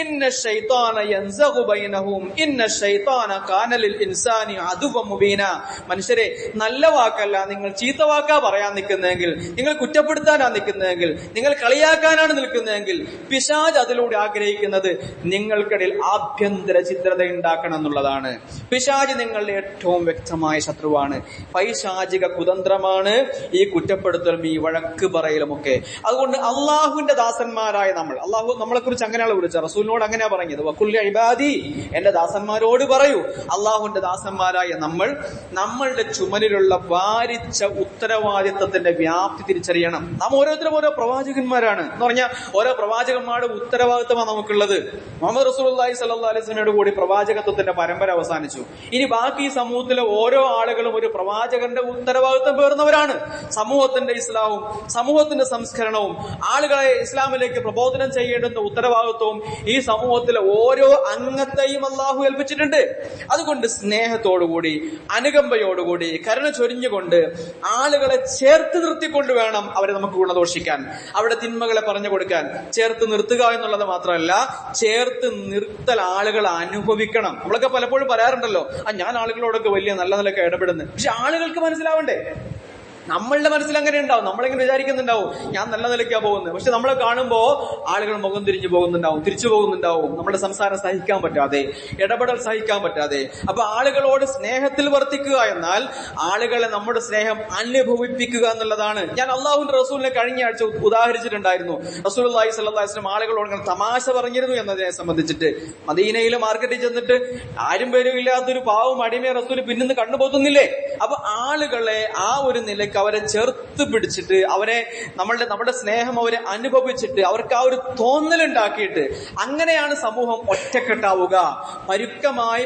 ഇന്ന ശൈത്വാന യൻസഗു ബൈനഹും ഇന്ന ശൈത്വാന കാന ലിൽ ഇൻസാനി അദുവ്വൻ മുബീന. മനുഷ്യരെ, നല്ല വാക്കല്ല, നിങ്ങൾ ചീത്ത വാക്കാ പറയാൻ നിൽക്കുന്നതെങ്കിൽ, നിങ്ങൾ കുറ്റപ്പെടുത്താനാണ് നിൽക്കുന്നതെങ്കിൽ, നിങ്ങൾ കളിയാക്കാനാണ് നിൽക്കുന്നതെങ്കിൽ, പിശാച് അതിലൂടെ ആഗ്രഹിക്കുന്നത് നിങ്ങൾക്കിടയിൽ ആഭ്യന്തര ഛിദ്രത ഉണ്ടാക്കണം എന്നുള്ളതാണ്. പിശാച് നിങ്ങളുടെ ഏറ്റവും വ്യക്തമായ ശത്രുവാണ്. പൈശാചിക കുതന്ത്രമാണ് ഈ കുറ്റപ്പെടുത്തലും ഈ വഴക്ക് പറയലുമൊക്കെ. അതുകൊണ്ട് അള്ളാഹുവിന്റെ ദാസന്മാരായ അള്ളാഹു നമ്മളെ കുറിച്ച് അങ്ങനെയാണ് വിളിച്ചത്, റസൂലിനോട് അങ്ങനെയാ പറഞ്ഞത്, വഖുൽ ഇബാദി, എന്റെ ദാസന്മാരോട് പറയൂ. അള്ളാഹുവിന്റെ ദാസന്മാരായ നമ്മളുടെ ചുമലിലുള്ള ഭാരിച്ച ഉത്തരവാദിത്വത്തിന്റെ വ്യാപ്തി തിരിച്ചറിയണം. നാം ഓരോരുത്തരും ഓരോ പ്രവാചകന്മാരാണ് എന്ന് പറഞ്ഞാൽ ഓരോ പ്രവാചകന്മാരുടെ ഉത്തരവാദിത്വമാണ് നമുക്കുള്ളത്. മുഹമ്മദ് റസൂലുള്ളാഹി സ്വല്ലല്ലാഹു അലൈഹി വസല്ലമയോട് കൂടി പ്രവാചകത്വത്തിന്റെ പരമ്പര അവസാനിച്ചു. ഇനി ബാക്കി ഈ സമൂഹത്തിലെ ഓരോ ആളുകളും ഒരു പ്രവാചകന്റെ ഉത്തരവാദിത്വം പേറുന്നവരാണ്. സമൂഹത്തിന്റെ ഇസ്ലാമും സമൂഹത്തിന്റെ സംസ്കരണവും ആളുകളെ ഇസ്ലാമിലേക്ക് പ്രബോധനം ചെയ്യേണ്ടുന്ന ഉത്തരവാദിത്വവും ഈ സമൂഹത്തിലെ ഓരോ അംഗത്തെയും അള്ളാഹു ഏൽപ്പിച്ചിട്ടുണ്ട്. അതുകൊണ്ട് സ്നേഹത്തോടുകൂടി, അനുകമ്പയോടുകൂടി, കരുണ ചൊരിഞ്ഞുകൊണ്ട് ആളുകളെ ചേർത്ത് നിർത്തിക്കൊണ്ട് വേണം അവരെ നമുക്ക് ഗുണദോഷിക്കാൻ, അവിടെ തിന്മകളെ പറഞ്ഞു കൊടുക്കാൻ. ചേർത്ത് നിർത്തുക എന്നുള്ളത് മാത്രമല്ല, ചേർത്ത് നിർത്തൽ ആളുകൾ അനുഭവിക്കണം. നമ്മളൊക്കെ പലപ്പോഴും പറയാറുണ്ടല്ലോ, ഞാൻ ആളുകളോടൊക്കെ വലിയ നല്ല നിലയ്ക്ക് ഇടപെടുന്നു. പക്ഷെ ആളുകൾക്ക് മനസ്സിലാവണ്ടേ? നമ്മളുടെ മനസ്സിൽ അങ്ങനെ ഉണ്ടാവും, നമ്മളിങ്ങനെ വിചാരിക്കുന്നുണ്ടാവും ഞാൻ നല്ല നിലയ്ക്കാ പോകുന്നത്. പക്ഷെ നമ്മളെ കാണുമ്പോ ആളുകൾ മുഖം തിരിച്ചു പോകുന്നുണ്ടാവും. നമ്മുടെ സംസാരം സഹിക്കാൻ പറ്റാതെ, ഇടപെടൽ സഹിക്കാൻ പറ്റാതെ. അപ്പൊ ആളുകളോട് സ്നേഹത്തിൽ വർത്തിക്കുക എന്നാൽ ആളുകളെ നമ്മുടെ സ്നേഹം അനുഭവിപ്പിക്കുക എന്നുള്ളതാണ്. ഞാൻ അള്ളാഹുവിന്റെ റസൂലിനെ കഴിഞ്ഞ ആഴ്ച ഉദാഹരിച്ചിട്ടുണ്ടായിരുന്നു. റസൂലുള്ളാഹി സ്വല്ലല്ലാഹു അലൈഹി വസല്ലം ആളുകളോട് തമാശ പറഞ്ഞിരുന്നു എന്നതിനെ സംബന്ധിച്ചിട്ട്. മദീനയിലെ മാർക്കറ്റിൽ ചെന്നിട്ട് ആരും പേരും ഇല്ലാത്തൊരു പാവം അടിമയെ റസൂൽ പിന്നിന്ന് കണ്ടുപോകുന്നില്ലേ? അപ്പൊ ആളുകളെ ആ ഒരു നിലയ്ക്ക് അവരെ ചേർത്ത് പിടിച്ചിട്ട് നമ്മുടെ സ്നേഹം അവരെ അനുഭവിച്ചിട്ട് അവർക്ക് ആ ഒരു തോന്നലുണ്ടാക്കിയിട്ട്, അങ്ങനെയാണ് സമൂഹം ഒറ്റക്കെട്ടാവുക.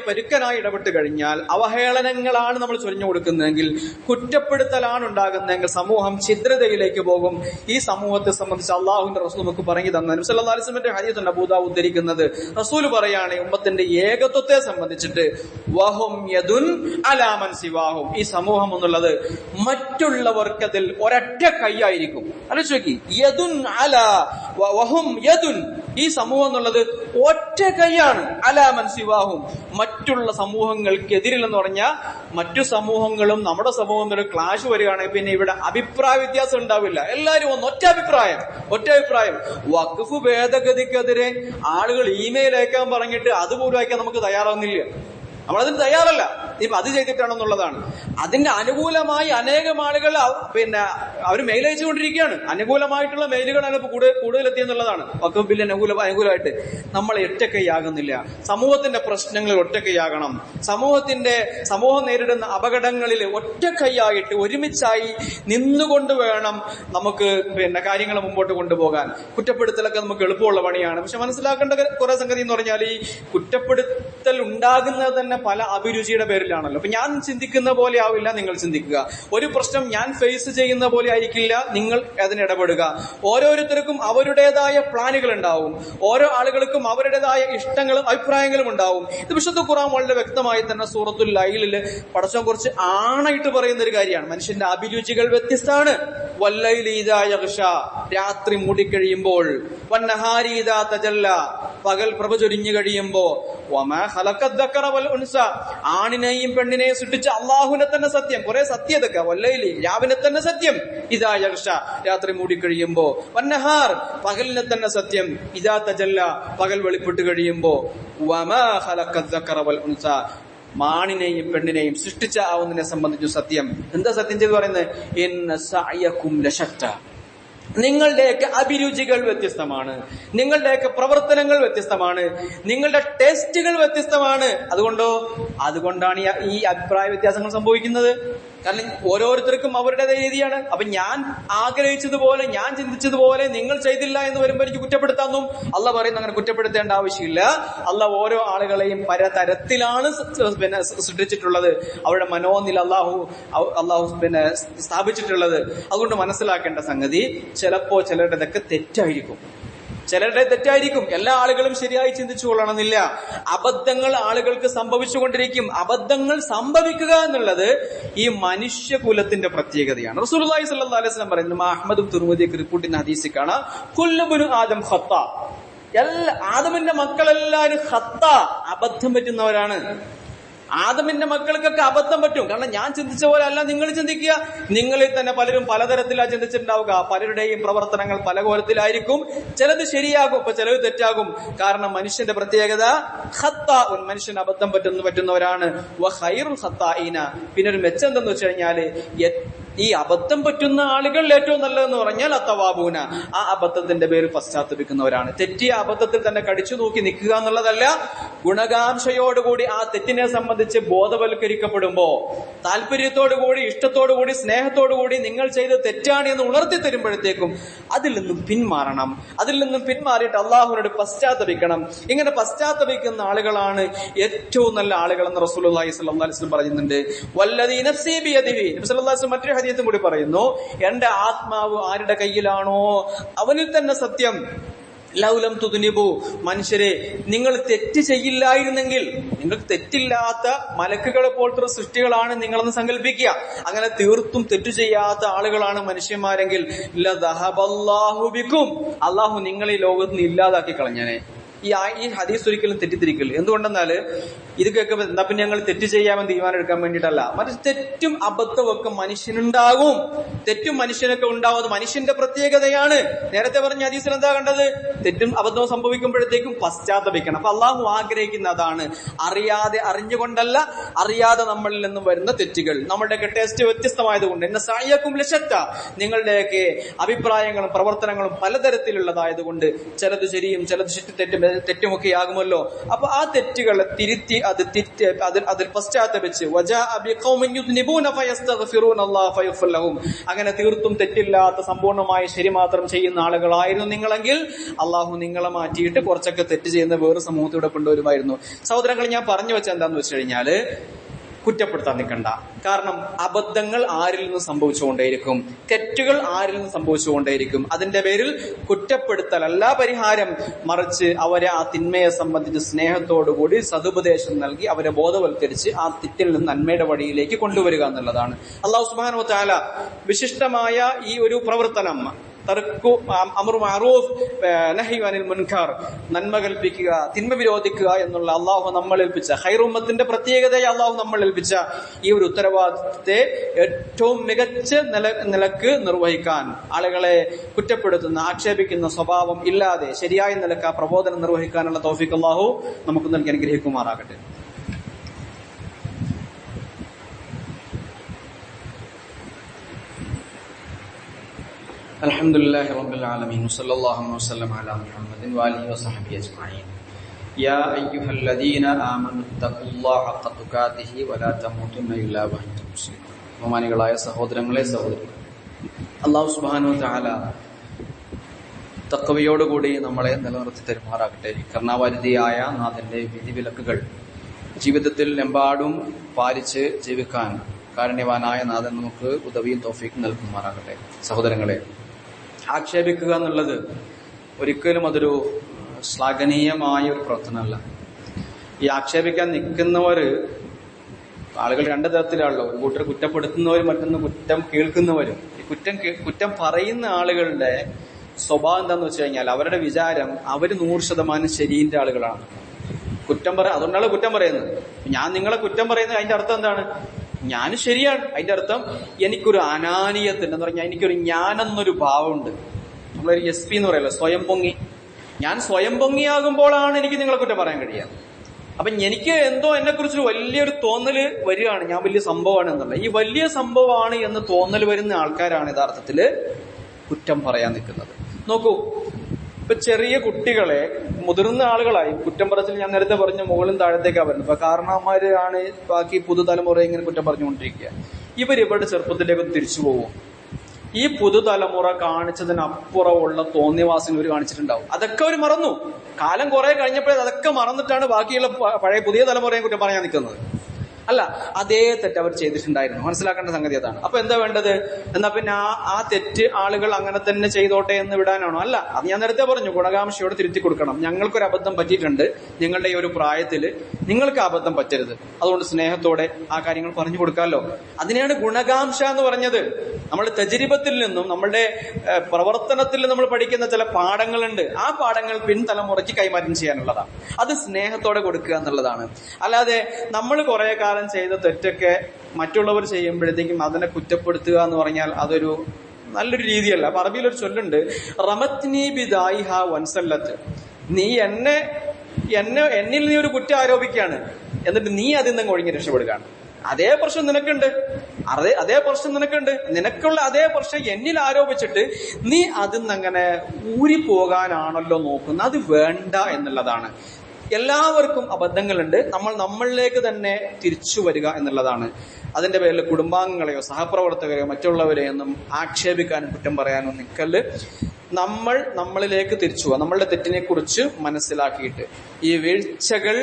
പരുക്കനായി ഇടപെട്ട് കഴിഞ്ഞാൽ, അവഹേളനങ്ങളാണ് നമ്മൾ ചൊരിഞ്ഞു കൊടുക്കുന്നതെങ്കിൽ, കുറ്റപ്പെടുത്തലാണ് ഉണ്ടാകുന്നതെങ്കിൽ സമൂഹം ഛിദ്രതയിലേക്ക് പോകും. ഈ സമൂഹത്തെ സംബന്ധിച്ച് അള്ളാഹുവിന്റെ റസൂൽ നമുക്ക് പറഞ്ഞു തന്നെ. നബി സല്ലല്ലാഹു അലൈഹി വസല്ലമയുടെ ഹദീസ് അബൂ ദാവൂദ് ഉദ്ധരിക്കുന്നത്, റസൂൽ പറയാണ് ഉമ്മത്തിന്റെ ഏകത്വത്തെ സംബന്ധിച്ചിട്ട്, വഹും യദുൻ അലാ മൻ സിവാഹും, ഈ സമൂഹം എന്നുള്ളത് മറ്റുള്ളവർക്കതിൽ ഒരൊറ്റ കൈയായിരിക്കും. ആലോചിച്ച് യദുൻ അലാ വഹും യദുൻ, ഈ സമൂഹം എന്നുള്ളത് ഒറ്റ കൈയാണ്. അലാ മൻ സിവാഹും, മറ്റുള്ള സമൂഹങ്ങൾക്കെതിരില്ലെന്ന് പറഞ്ഞാൽ മറ്റു സമൂഹങ്ങളും നമ്മുടെ സമൂഹം ഒരു ക്ലാഷ് വരികയാണെങ്കിൽ പിന്നെ ഇവിടെ അഭിപ്രായ വ്യത്യാസം ഉണ്ടാവില്ല. എല്ലാവരും ഒറ്റ അഭിപ്രായം. വഖഫ് ഭേദഗതിക്കെതിരെ ആളുകൾ ഇമെയിൽ അയക്കാൻ പറഞ്ഞിട്ട് അതുപോലും അയക്കാൻ നമുക്ക് തയ്യാറാവുന്നില്ല. നമ്മളതിന് തയ്യാറല്ല. ഇപ്പൊ അത് ചെയ്തിട്ടാണെന്നുള്ളതാണ്. അതിന്റെ അനുകൂലമായി അനേകം ആളുകൾ അവർ മെയിൽ അയച്ചുകൊണ്ടിരിക്കുകയാണ്. അനുകൂലമായിട്ടുള്ള മെയിലുകളാണ് ഇപ്പൊ കൂടുതൽ എത്തിയെന്നുള്ളതാണ്. വഖഫ് ബില്ലിന് അനുകൂലമായിട്ട് നമ്മൾ ഒറ്റക്കൈയാകുന്നില്ല. സമൂഹത്തിന്റെ പ്രശ്നങ്ങളിൽ ഒറ്റക്കൈയാകണം. സമൂഹം നേരിടുന്ന അപകടങ്ങളിൽ ഒറ്റക്കൈയായിട്ട് ഒരുമിച്ചായി നിന്നുകൊണ്ട് വേണം നമുക്ക് കാര്യങ്ങൾ മുമ്പോട്ട് കൊണ്ടുപോകാൻ. കുറ്റപ്പെടുത്തലൊക്കെ നമുക്ക് എളുപ്പമുള്ള പണിയാണ്. പക്ഷെ മനസ്സിലാക്കേണ്ട കുറെ സംഗതി എന്ന് പറഞ്ഞാൽ, ഈ വിലയിരുത്തൽ ഉണ്ടാകുന്നത് തന്നെ പല അഭിരുചിയുടെ പേരിലാണല്ലോ. അപ്പൊ ഞാൻ ചിന്തിക്കുന്ന പോലെ ആവില്ല നിങ്ങൾ ചിന്തിക്കുക. ഒരു പ്രശ്നം ഞാൻ ഫേസ് ചെയ്യുന്ന പോലെ ആയിരിക്കില്ല നിങ്ങൾ അതിനിടപെടുക. ഓരോരുത്തർക്കും അവരുടേതായ പ്ലാനുകൾ ഉണ്ടാവും. ഓരോ ആളുകൾക്കും അവരുടേതായ ഇഷ്ടങ്ങളും അഭിപ്രായങ്ങളും ഉണ്ടാവും. ഇത് വിശുദ്ധ ഖുർആൻ വളരെ വ്യക്തമായി തന്നെ സൂറത്തുൽ ലൈലില് പടച്ചോൻ കുറച്ച് ആണായിട്ട് പറയുന്ന ഒരു കാര്യമാണ്. മനുഷ്യന്റെ അഭിരുചികൾ വ്യത്യസ്തമാണ്. വല്ലൈലി ഇദാ യഗ്ഷാ, രാത്രി മൂടിക്കഴിയുമ്പോൾ, വന്നഹാരി ഇദാ തജല്ല, പകൽ പ്രഭ ചൊരിഞ്ഞു കഴിയുമ്പോ, വമാ ഖലഖദ് ദക്കറ വൽ ഉൻസ, ആണിനെയും പെണ്ണിനെയും സൃഷ്ടിച്ച അള്ളാഹുവിനെ തന്നെ സത്യം. കുറെ സത്യതൊക്കെ, വല്ലൈലി രാവിനെ തന്നെ സത്യം, ഇദാ യഗ്ഷാ രാത്രി മൂടിക്കഴിയുമ്പോ, വന്നഹാർ പകലിനെ തന്നെ സത്യം, ഇദാ തജല്ല പകൽ വെളിപ്പെട്ട് കഴിയുമ്പോ, വമാ ഖലഖദ് ദക്കറ വൽ ഉൻസ ആണിനെയും പെണ്ണിനെയും സൃഷ്ടിച്ച ആവുന്നതിനെ സംബന്ധിച്ചു സത്യം. എന്താ സത്യം ചെയ്ത് പറയുന്നത്? ഇന്ന സഅയകും ലശത്ത, നിങ്ങളുടെയൊക്കെ അഭിരുചികൾ വ്യത്യസ്തമാണ്, നിങ്ങളുടെയൊക്കെ പ്രവർത്തനങ്ങൾ വ്യത്യസ്തമാണ്, നിങ്ങളുടെ ടേസ്റ്റുകൾ വ്യത്യസ്തമാണ്. അതുകൊണ്ടാണ് ഈ അഭിപ്രായ വ്യത്യാസങ്ങൾ സംഭവിക്കുന്നത്. കാരണം ഓരോരുത്തർക്കും അവരുടേതായ രീതിയാണ്. അപ്പൊ ഞാൻ ആഗ്രഹിച്ചതുപോലെ, ഞാൻ ചിന്തിച്ചതുപോലെ നിങ്ങൾ ചെയ്തില്ല എന്ന് വരുമ്പോൾ എനിക്ക് കുറ്റപ്പെടുത്താമെന്നും അള്ളാഹ് പറയുന്നു. അങ്ങനെ കുറ്റപ്പെടുത്തേണ്ട ആവശ്യമില്ല. അള്ളാഹ് ഓരോ ആളുകളെയും പലതരത്തിലാണ് സൃഷ്ടിച്ചിട്ടുള്ളത്. അവരുടെ മനോനില അള്ളാഹു സ്ഥാപിച്ചിട്ടുള്ളത്. അതുകൊണ്ട് മനസ്സിലാക്കേണ്ട സംഗതി, ചിലപ്പോ ചിലരുടെതൊക്കെ തെറ്റായിരിക്കും. എല്ലാ ആളുകളും ശരിയായി ചിന്തിച്ചു കൊള്ളണമെന്നില്ല. അബദ്ധങ്ങൾ ആളുകൾക്ക് സംഭവിച്ചുകൊണ്ടിരിക്കും. അബദ്ധങ്ങൾ സംഭവിക്കുക എന്നുള്ളത് ഈ മനുഷ്യകുലത്തിന്റെ പ്രത്യേകതയാണ്. റസൂലുള്ളാഹി സ്വല്ലല്ലാഹു അലൈഹി വസല്ലം പറയുന്നു, അഹ്മദും തുർമുദിയൊക്കെ റിപ്പോർട്ട് ചെയ്യുന്ന ഹദീസിൽ കാണാം, കുല്ലു ബനു ആദം ഖത്താ, ആദമിന്റെ മക്കളെല്ലാവരും ഖത്താ, അബദ്ധം പറ്റുന്നവരാണ്. ആദമിന്റെ മക്കൾക്കൊക്കെ അബദ്ധം പറ്റും. കാരണം ഞാൻ ചിന്തിച്ച പോലെ അല്ല നിങ്ങൾ ചിന്തിക്കുക. നിങ്ങളിൽ തന്നെ പലരും പലതരത്തിലാണ് ചിന്തിച്ചിട്ടുണ്ടാവുക. പലരുടെയും പ്രവർത്തനങ്ങൾ പല കോലത്തിലായിരിക്കും. ചിലത് ശരിയാകും, ഇപ്പൊ ചിലത് തെറ്റാകും. കാരണം മനുഷ്യന്റെ പ്രത്യേകത ഖത്താഉൻ, മനുഷ്യൻ അബദ്ധം പറ്റുന്നവരാണ്. വ ഖൈറുൽ ഖത്താഈന, പിന്നെ ഒരു മെച്ചം എന്തെന്ന് വെച്ച് കഴിഞ്ഞാല് ഈ അബദ്ധം പറ്റുന്ന ആളുകൾ ഏറ്റവും നല്ലതെന്ന് പറഞ്ഞാൽ അത്തവാബൂന, ആ അബദ്ധത്തിന്റെ പേര് പശ്ചാത്തപിക്കുന്നവരാണ്. തെറ്റിയ അബദ്ധത്തിൽ തന്നെ കടിച്ചു നോക്കി നിൽക്കുക എന്നുള്ളതല്ല, ഗുണകാംക്ഷയോടുകൂടി ആ തെറ്റിനെ സംബന്ധിച്ച് ബോധവൽക്കരിക്കപ്പെടുമ്പോ, താല്പര്യത്തോടുകൂടി, ഇഷ്ടത്തോടുകൂടി, സ്നേഹത്തോടുകൂടി നിങ്ങൾ ചെയ്ത് തെറ്റാണ് എന്ന് ഉണർത്തി തരുമ്പോഴത്തേക്കും അതിൽ നിന്നും പിന്മാറണം. അതിൽ നിന്നും പിന്മാറിയിട്ട് അള്ളാഹുവിനോട് പശ്ചാത്തപിക്കണം. ഇങ്ങനെ പശ്ചാത്തപിക്കുന്ന ആളുകളാണ് ഏറ്റവും നല്ല ആളുകളെന്ന് റസൂലുള്ളാഹി സ്വല്ലല്ലാഹു അലൈഹി വസല്ലം പറയുന്നുണ്ട്. വല്ലദീ നഫ്സീ ബിയദിഹി, നബി സല്ലല്ലാഹു അലൈഹി വസല്ലം മറ്റൊരു ഹദീസും കൂടി പറയുന്നു, എന്റെ ആത്മാവ് ആരുടെ കയ്യിലാണോ അവനിൽ തന്നെ സത്യം. ലൗലം തുദ്നിബു, മനുഷ്യരെ നിങ്ങൾ തെറ്റ് ചെയ്യില്ലായിരുന്നെങ്കിൽ, നിങ്ങൾക്ക് തെറ്റില്ലാത്ത മലക്കുകളെ പോലത്തെ സൃഷ്ടികളാണ് നിങ്ങളെന്ന് സങ്കല്പിക്കുക. അങ്ങനെ തീർത്തും തെറ്റു ചെയ്യാത്ത ആളുകളാണ് മനുഷ്യന്മാരെങ്കിൽ ലദഹബല്ലാഹു ബിക്കും, അള്ളാഹു നിങ്ങളെ ഈ ലോകത്ത് നിന്ന് ഇല്ലാതാക്കി കളഞ്ഞനെ. ഈ ഹദീസ് ഒരിക്കലും തെറ്റിദ്ധരിക്കല്. എന്തുകൊണ്ടെന്നാല് ഇത് കേൾക്കുമ്പോൾ എന്താ പിന്നെ ഞങ്ങൾ തെറ്റ് ചെയ്യാമെന്ന് തീരുമാനം എടുക്കാൻ വേണ്ടിയിട്ടല്ല, മറിച്ച് തെറ്റും അബദ്ധമൊക്കെ മനുഷ്യനുണ്ടാകും. തെറ്റും മനുഷ്യനൊക്കെ ഉണ്ടാവും. അത് മനുഷ്യന്റെ പ്രത്യേകതയാണ്. നേരത്തെ പറഞ്ഞ ഹദീസിൽ എന്താ കണ്ടത്? തെറ്റും അബദ്ധവും സംഭവിക്കുമ്പോഴത്തേക്കും പശ്ചാത്തപിക്കണം. അപ്പൊ അള്ളാഹു ആഗ്രഹിക്കുന്ന അതാണ്. അറിഞ്ഞുകൊണ്ടല്ല, അറിയാതെ നമ്മളിൽ നിന്നും വരുന്ന തെറ്റുകൾ. നമ്മളുടെയൊക്കെ ടേസ്റ്റ് വ്യത്യസ്തമായതുകൊണ്ട്, എന്നെ സഅയകും ലശത്ത, നിങ്ങളുടെയൊക്കെ അഭിപ്രായങ്ങളും പ്രവർത്തനങ്ങളും പലതരത്തിലുള്ളതായതുകൊണ്ട് ചിലത് ശരിയും ചിലത് തെറ്റുമൊക്കെ ആകുമല്ലോ. അപ്പൊ ആ തെറ്റുകളെ തിരുത്തി അതിൽ പശ്ചാത്തപിച്ച് അങ്ങനെ തീർത്തും തെറ്റില്ലാത്ത സമ്പൂർണമായ ശരി മാത്രം ചെയ്യുന്ന ആളുകളായിരുന്നു നിങ്ങളെങ്കിൽ അള്ളാഹു നിങ്ങളെ മാറ്റിയിട്ട് കുറച്ചൊക്കെ തെറ്റ് ചെയ്യുന്ന വേറെ സമൂഹത്തിലൂടെ കൊണ്ടുവരുമായിരുന്നു. സഹോദരങ്ങൾ, ഞാൻ പറഞ്ഞു വെച്ച എന്താന്ന് വെച്ച് കഴിഞ്ഞാല്, കുറ്റപ്പെടുത്താൻ നിൽക്കണ്ട. കാരണം അബദ്ധങ്ങൾ ആരിൽ നിന്ന് സംഭവിച്ചുകൊണ്ടേയിരിക്കും, തെറ്റുകൾ ആരിൽ നിന്ന് സംഭവിച്ചുകൊണ്ടേയിരിക്കും. അതിന്റെ പേരിൽ കുറ്റപ്പെടുത്തലല്ല പരിഹാരം, മറിച്ച് അവരെ ആ തിന്മയെ സംബന്ധിച്ച് സ്നേഹത്തോടുകൂടി സതുപദേശം നൽകി അവരെ ബോധവൽക്കരിച്ച് ആ തെറ്റിൽ നിന്ന് നന്മയുടെ വഴിയിലേക്ക് കൊണ്ടുവരിക എന്നുള്ളതാണ്. അല്ലാഹു സുബ്ഹാനഹു വ തആല വിശിഷ്ടമായ ഈ ഒരു പ്രവർത്തനം, അംറു മഅറൂഫ് നഹ്യു അനിൽ മുൻകർ, നന്മ കൽപ്പിക്കുക തിന്മ വിരോധിക്കുക എന്നുള്ള അള്ളാഹു നമ്മൾ ഏൽപ്പിച്ച, ഖൈർ ഉമ്മത്തിന്റെ പ്രത്യേകതയെ അള്ളാഹു നമ്മൾ ഏൽപ്പിച്ച ഈ ഒരു ഉത്തരവാദിത്തത്തെ ഏറ്റവും മികച്ച നിലക്ക് നിർവഹിക്കാൻ, ആളുകളെ കുറ്റപ്പെടുത്തുന്ന ആക്ഷേപിക്കുന്ന സ്വഭാവം ഇല്ലാതെ ശരിയായ നിലക്ക് ആ പ്രബോധനം നിർവഹിക്കാനുള്ള തൗഫീഖ് അള്ളാഹു നമുക്ക് നൽകി അനുഗ്രഹിക്കുമാറാകട്ടെ. അൽഹംദുലില്ലാഹി റബ്ബിൽ ആലമീൻ വസല്ലല്ലാഹു വസല്ലം അലാ മുഹമ്മദിൻ വആലിഹി വസഹ്ബിഹി അജ്മഈൻ. യാ അയ്യുഹല്ലദീന ആമനു തഖുല്ലാഹ ഹഖ തുഖാതിഹി വലാ തമൂതുന്ന ഇല്ലാ വഅൻതും മുസ്ലിമൂൻ. ബഹുമാനികളായ സഹോദരങ്ങളെ, സഹോദരികളെ, അല്ലാഹു സുബ്ഹാനഹു വ തആല തഖ്വയോടുകൂടി നമ്മളെ നിലനിർത്തി തരുമാറാകട്ടെ. കരുണാവാരിധിയായ നാഥന്റെ വിധിവിലക്കുകൾ ജീവിതത്തിൽ എമ്പാടും പാലിച്ച് ജീവിക്കാൻ കാരുണ്യവാനായ നാഥൻ നമുക്ക് ഉദവിയും തൗഫീഖും നൽകുമാറാകട്ടെ. സഹോദരങ്ങളെ, ആക്ഷേപിക്കുക എന്നുള്ളത് ഒരിക്കലും അതൊരു ശ്ലാഘനീയമായ ഒരു പ്രവർത്തനമല്ല. ഈ ആക്ഷേപിക്കാൻ നിൽക്കുന്നവര് ആളുകൾ രണ്ട് തരത്തിലാണല്ലോ. ഒരു കൂട്ടർ കുറ്റപ്പെടുത്തുന്നവരും മറ്റൊന്ന് കുറ്റം കേൾക്കുന്നവരും. ഈ കുറ്റം പറയുന്ന ആളുകളുടെ സ്വഭാവം എന്താന്ന് വെച്ച് കഴിഞ്ഞാൽ അവരുടെ വിചാരം അവര് 100% ശരിയുടെ ആളുകളാണ്. അതുകൊണ്ടാണ് കുറ്റം പറയുന്നത്. ഞാൻ നിങ്ങളെ കുറ്റം പറയുന്നത് അതിന്റെ അർത്ഥം എന്താണ്? ഞാൻ ശരിയാണ്. അതിന്റെ അർത്ഥം എനിക്കൊരു അനാനീയത്തിന് എന്ന് പറഞ്ഞാൽ എനിക്കൊരു ഞാനെന്നൊരു ഭാവമുണ്ട്. നമ്മളൊരു SP എന്ന് പറയല്ലോ, സ്വയം പൊങ്ങി. ഞാൻ സ്വയം പൊങ്ങിയാകുമ്പോഴാണ് എനിക്ക് നിങ്ങളെ കുറ്റം പറയാൻ കഴിയുക. അപ്പൊ എനിക്ക് എന്തോ എന്നെ കുറിച്ചൊരു വലിയൊരു തോന്നല് വരികയാണ്, ഞാൻ വലിയ സംഭവമാണ് എന്നുള്ള. ഈ വലിയ സംഭവമാണ് എന്ന് തോന്നൽ വരുന്ന ആൾക്കാരാണ് യഥാർത്ഥത്തില് കുറ്റം പറയാൻ നിൽക്കുന്നത്. നോക്കൂ, ഇപ്പൊ ചെറിയ കുട്ടികളെ മുതിർന്ന ആളുകളായി കുറ്റം പറച്ചിൽ ഞാൻ നേരത്തെ പറഞ്ഞ മുകളിലും താഴത്തേക്കാ വരുന്നത്. ഇപ്പൊ കാരണവന്മാരാണ് ബാക്കി പുതുതലമുറ ഇങ്ങനെ കുറ്റം പറഞ്ഞുകൊണ്ടിരിക്കുക. ഇവരുടെ ചെറുപ്പത്തിലേക്ക് തിരിച്ചു പോകും. ഈ പുതുതലമുറ കാണിച്ചതിനപ്പുറമുള്ള തോന്നിയവാസങ്ങൾ ഇവർ കാണിച്ചിട്ടുണ്ടാവും. അതൊക്കെ അവർ മറന്നു. കാലം കുറെ കഴിഞ്ഞപ്പോഴേ അതൊക്കെ മറന്നിട്ടാണ് ബാക്കിയുള്ള പുതിയ തലമുറയെ കുറ്റം പറയാൻ നിൽക്കുന്നത്. അല്ല, അതേ തെറ്റ് അവർ ചെയ്തിട്ടുണ്ടായിരുന്നു. മനസ്സിലാക്കേണ്ട സംഗതി അതാണ്. അപ്പൊ എന്താ വേണ്ടത്? എന്നാ പിന്നെ ആ തെറ്റ് ആളുകൾ അങ്ങനെ തന്നെ ചെയ്തോട്ടെ എന്ന് വിടാനാണോ? അല്ല, അത് ഞാൻ നേരത്തെ പറഞ്ഞു, ഗുണകാംക്ഷയോട് തിരുത്തി കൊടുക്കണം. ഞങ്ങൾക്കൊരു അബദ്ധം പറ്റിയിട്ടുണ്ട്, നിങ്ങളുടെ ഈ ഒരു പ്രായത്തില് നിങ്ങൾക്ക് അബദ്ധം പറ്റരുത്, അതുകൊണ്ട് സ്നേഹത്തോടെ ആ കാര്യങ്ങൾ പറഞ്ഞു കൊടുക്കാമല്ലോ. അതിനെയാണ് ഗുണകാംക്ഷ എന്ന് പറഞ്ഞത്. നമ്മുടെ തജ്രിബത്തിൽ നിന്നും നമ്മുടെ പ്രവർത്തനത്തിൽ നമ്മൾ പഠിക്കുന്ന ചില പാഠങ്ങളുണ്ട്. ആ പാഠങ്ങൾ പിൻതലമുറയ്ക്ക് കൈമാറ്റം ചെയ്യാനുള്ളതാണ്. അത് സ്നേഹത്തോടെ കൊടുക്കുക എന്നുള്ളതാണ്. അല്ലാതെ നമ്മൾ കുറെ കാലം ചെയ്ത തെറ്റൊക്കെ മറ്റുള്ളവർ ചെയ്യുമ്പോഴത്തേക്കും അതിനെ കുറ്റപ്പെടുത്തുക എന്ന് പറഞ്ഞാൽ അതൊരു നല്ലൊരു രീതിയല്ല. അപ്പൊ അറബിയിലൊരു ചൊല്ലുണ്ട്, റമത്നി ബിദായിഹ വൻസല്ലത്ത്. നീ എന്നിൽ നീ ഒരു കുറ്റം ആരോപിക്കുകയാണ്, എന്നിട്ട് നീ അതിൽ നിന്ന് ഒഴിഞ്ഞ് രക്ഷപ്പെടുകയാണ്. അതേ പ്രശ്നം നിനക്കുണ്ട്, അതേ പ്രശ്നം നിനക്കുണ്ട്, നിനക്കുള്ള അതേ പ്രശ്നം എന്നിൽ ആരോപിച്ചിട്ട് നീ അതിൽ നിന്ന് അങ്ങനെ ഊരിപ്പോകാനാണല്ലോ നോക്കുന്നത്. അത് വേണ്ട എന്നുള്ളതാണ്. എല്ലാവർക്കും അബദ്ധങ്ങളുണ്ട്. നമ്മളിലേക്ക് തന്നെ തിരിച്ചു വരിക എന്നുള്ളതാണ്. അതിന്റെ പേരിൽ കുടുംബാംഗങ്ങളെയോ സഹപ്രവർത്തകരെയോ മറ്റുള്ളവരെയൊന്നും ആക്ഷേപിക്കാനും കുറ്റം പറയാനും നിൽക്കല്. നമ്മളിലേക്ക് തിരിച്ചു പോവുക, നമ്മളുടെ തെറ്റിനെ കുറിച്ച് മനസ്സിലാക്കിയിട്ട് ഈ വീഴ്ചകൾ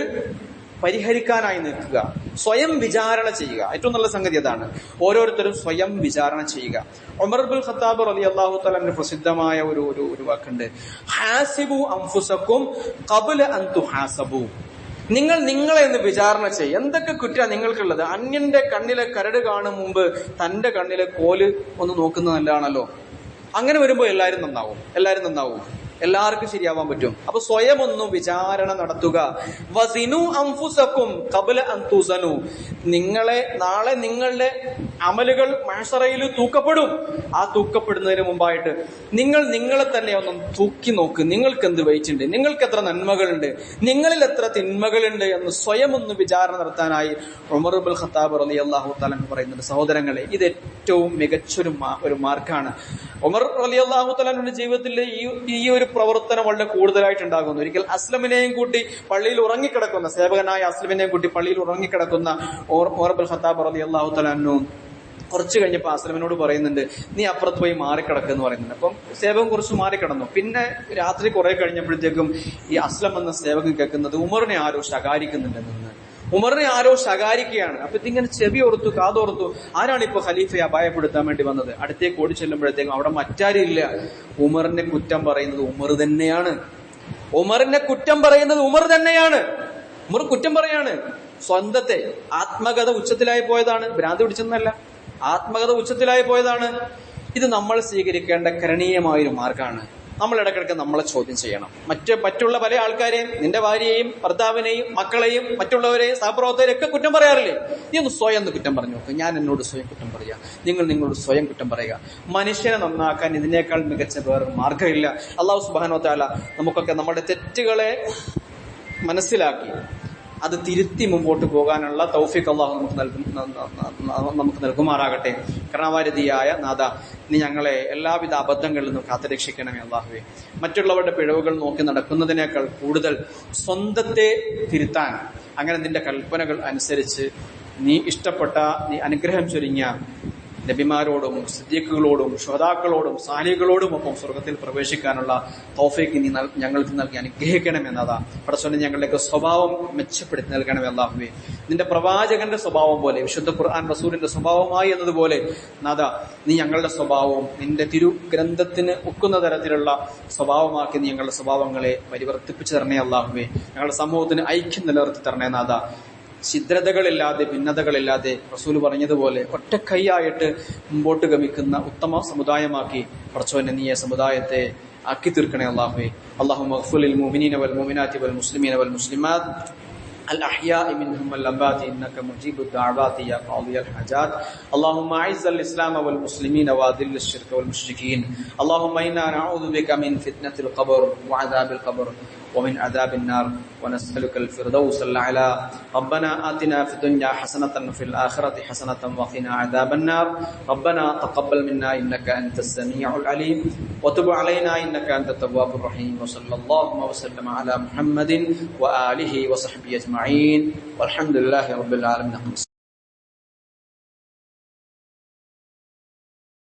പരിഹരിക്കാനായി നിൽക്കുക, സ്വയം വിചാരണ ചെയ്യുക. ഏറ്റവും നല്ല സംഗതി അതാണ്. ഓരോരുത്തരും സ്വയം വിചാരണ ചെയ്യുക. ഉമർ ഇബ്നുൽ ഖത്താബ് റളിയല്ലാഹു തആല അൻഹു പ്രസിദ്ധമായ ഒരു വാക്കുണ്ട്, ഹാസിബു അൻഫുസകും ഖബ്ല അൻ തുഹാസബു. നിങ്ങളെ ഒന്ന് വിചാരണ ചെയ്യുക. എന്തൊക്കെ കുറ്റാ നിങ്ങൾക്കുള്ളത്? അന്യന്റെ കണ്ണിലെ കരട് കാണും മുമ്പ് തന്റെ കണ്ണിലെ കോല് ഒന്ന് നോക്കുന്നത് നല്ലതാണല്ലോ. അങ്ങനെ വരുമ്പോ എല്ലാവരും നന്നാവും. എല്ലാവർക്കും ശരിയാവാൻ പറ്റും. അപ്പൊ സ്വയം ഒന്ന് വിചാരണ നടത്തുക. വസിനു അൻഫുസകും ഖബ്ല അൻ തുസനു. നാളെ നിങ്ങളുടെ അമലുകൾ മഹ്ശറയിൽ തൂക്കപ്പെടും. ആ തൂക്കപ്പെടുന്നതിന് മുമ്പായിട്ട് നിങ്ങളെ തന്നെ ഒന്ന് തൂക്കി നോക്ക്. നിങ്ങൾക്ക് എന്ത് വെയിറ്റ് ഉണ്ട്, നിങ്ങൾക്ക് എത്ര നന്മകളുണ്ട്, നിങ്ങളിൽ എത്ര തിന്മകളുണ്ട് എന്ന് സ്വയം ഒന്ന് വിചാരണ നടത്താനായി ഉമർ ഇബ്നുൽ ഖത്താബ് റളിയല്ലാഹു തആല പറയുന്നുണ്ട്. സഹോദരങ്ങളെ, ഇത് ഏറ്റവും മികച്ചൊരു മാർക്കാണ്. ഉമർ റളിയല്ലാഹു തആലയുടെ ജീവിതത്തിൽ ഈ ഒരു പ്രവർത്തനം വളരെ കൂടുതലായിട്ടുണ്ടാകുന്നു. ഒരിക്കൽ അസ്ലമിനെയും കൂട്ടി പള്ളിയിൽ ഉറങ്ങിക്കിടക്കുന്ന സേവകനായ അസ്ലമിനെയും കൂട്ടി പള്ളിയിൽ ഉറങ്ങിക്കിടക്കുന്ന ഉമർ ഇബ്നുൽ ഖത്താബ് റളിയല്ലാഹു തആല കുറച്ച് കഴിഞ്ഞപ്പോൾ അസ്ലമിനോട് പറയുന്നുണ്ട്, നീ അപ്പുറത്ത് പോയി മാറിക്കിടക്കെന്ന് പറയുന്നുണ്ട്. അപ്പം സേവകൻ കുറച്ച് മാറിക്കിടന്നു. പിന്നെ രാത്രി കുറെ കഴിഞ്ഞപ്പോഴത്തേക്കും ഈ അസ്ലം എന്ന സേവകൻ കേൾക്കുന്നത് ഉമറിനെ ആരോ ശകാരിക്കുന്നുണ്ടെന്ന്. ഉമറിനെ ആരോ ശകാരിക്കുകയാണ്. അപ്പൊ ഇതിങ്ങനെ ചെവി ഓർത്തു, കാതോർത്തു, ആരാണിപ്പോ ഖലീഫയെ അപായപ്പെടുത്താൻ വേണ്ടി വന്നത്? അടുത്തേക്ക് ഓടി ചെല്ലുമ്പോഴത്തേക്കും അവിടെ മറ്റാരും ഇല്ല. ഉമറിനെ കുറ്റം പറയുന്നത് ഉമർ തന്നെയാണ്. ഉമർ കുറ്റം പറയാണ് സ്വന്തത്തെ. ആത്മകഥ ഉച്ചത്തിലായി പോയതാണ്, ഭ്രാന്തി പിടിച്ചെന്നല്ല, ആത്മകഥ ഉച്ചത്തിലായി പോയതാണ്. ഇത് നമ്മൾ സ്വീകരിക്കേണ്ട കരണീയമായൊരു മാർഗമാണ്. നമ്മൾ ഇടയ്ക്കിടയ്ക്ക് നമ്മളെ ചോദ്യം ചെയ്യണം. മറ്റുള്ള പല ആൾക്കാരെയും, നിന്റെ ഭാര്യയെയും ഭർത്താവിനെയും മക്കളെയും മറ്റുള്ളവരെയും സഹപ്രവർത്തകരെയും ഒക്കെ കുറ്റം പറയാറില്ലേ? നീ ഒന്ന് സ്വയം കുറ്റം പറഞ്ഞു നോക്ക്. ഞാൻ എന്നോട് സ്വയം കുറ്റം പറയുക, നിങ്ങളോട് സ്വയം കുറ്റം പറയുക. മനുഷ്യനെ നന്നാക്കാൻ ഇതിനേക്കാൾ മികച്ച വേറൊരു മാർഗമില്ല. അല്ലാഹു സുബ്ഹാനഹു വ തആല നമുക്കൊക്കെ നമ്മുടെ തെറ്റുകളെ മനസ്സിലാക്കി അത് തിരുത്തി മുമ്പോട്ട് പോകാനുള്ള തൗഫീഖ് അല്ലാഹു നമുക്ക് നൽകുമാറാകട്ടെ. കരുണാവാരിധിയായ നാഥ, നീ ഞങ്ങളെ എല്ലാവിധ അബദ്ധങ്ങളിൽ നിന്നും കാത്തുരക്ഷിക്കണമേ അല്ലാഹുവേ. മറ്റുള്ളവരുടെ പിഴവുകൾ നോക്കി നടക്കുന്നതിനേക്കാൾ കൂടുതൽ സ്വന്തത്തെ തിരുത്താൻ, അങ്ങനെ നിന്റെ കൽപ്പനകൾ അനുസരിച്ച് നീ അനുഗ്രഹം ചൊരിഞ്ഞ നബിമാരോടും സിദ്ദീഖുകളോടും ശുഹദാക്കളോടും സാലിഹുകളോടും ഒപ്പം സ്വർഗത്തിൽ പ്രവേശിക്കാനുള്ള തൗഫീഖ് നീ ഞങ്ങൾക്ക് നൽകി അനുഗ്രഹിക്കണമെന്നതാ. പടച്ചോനെ ഞങ്ങളുടെയൊക്കെ സ്വഭാവം മെച്ചപ്പെടുത്തി നൽകണമേ അല്ലാഹുവേ. നിന്റെ പ്രവാചകന്റെ സ്വഭാവം പോലെ, വിശുദ്ധ ഖുർആൻ റസൂലിന്റെ സ്വഭാവമായി എന്നതുപോലെ നാഥ നീ ഞങ്ങളുടെ സ്വഭാവവും നിന്റെ തിരുഗ്രന്ഥത്തിന് ഒക്കുന്ന തരത്തിലുള്ള സ്വഭാവമാക്കി നീ ഞങ്ങളുടെ സ്വഭാവങ്ങളെ പരിവർത്തിപ്പിച്ചു തരണേ അല്ലാഹുവേ. ഞങ്ങളുടെ സമൂഹത്തിന് ഐക്യം നിലനിർത്തി തരണേ നാഥ. ഛിദ്രതകളില്ലാതെ ഭിന്നതകളില്ലാതെ റസൂല് പറഞ്ഞതുപോലെ ഒറ്റക്കൈയായിട്ട് മുമ്പോട്ട് ഗമിക്കുന്ന ഉത്തമ സമുദായമാക്കി പടച്ചോനെ നീ സമുദായത്തെ ആക്കി തീർക്കണേ അല്ലാഹുവേ. അല്ലാഹുമ്മ ഗ്ഫിർ ലിൽ മുഅ്മിനീന വൽ മുഅ്മിനാത്തി വൽ മുസ്ലിമീന വൽ മുസ്ലിമാത്ത് الأحياء منهم والأموات إنك مجيب الدعوات يا قاضي الحاجات. اللهم أعز الإسلام والمسلمين وأذل الشرك والمشركين. اللهم إنا نعوذ بك من فتنة القبر وعذاب القبر ومن عذاب النار ونسألك الفردوس الأعلى. ربنا آتنا في الدنيا حسنة وفي الآخرة حسنة وقنا عذاب النار. ربنا تقبل منا إنك أنت السميع العليم وتب علينا إنك أنت التواب الرحيم. وصلى الله وسلم على محمد وآله وصحبه أجمعين والحمد لله رب العالمين.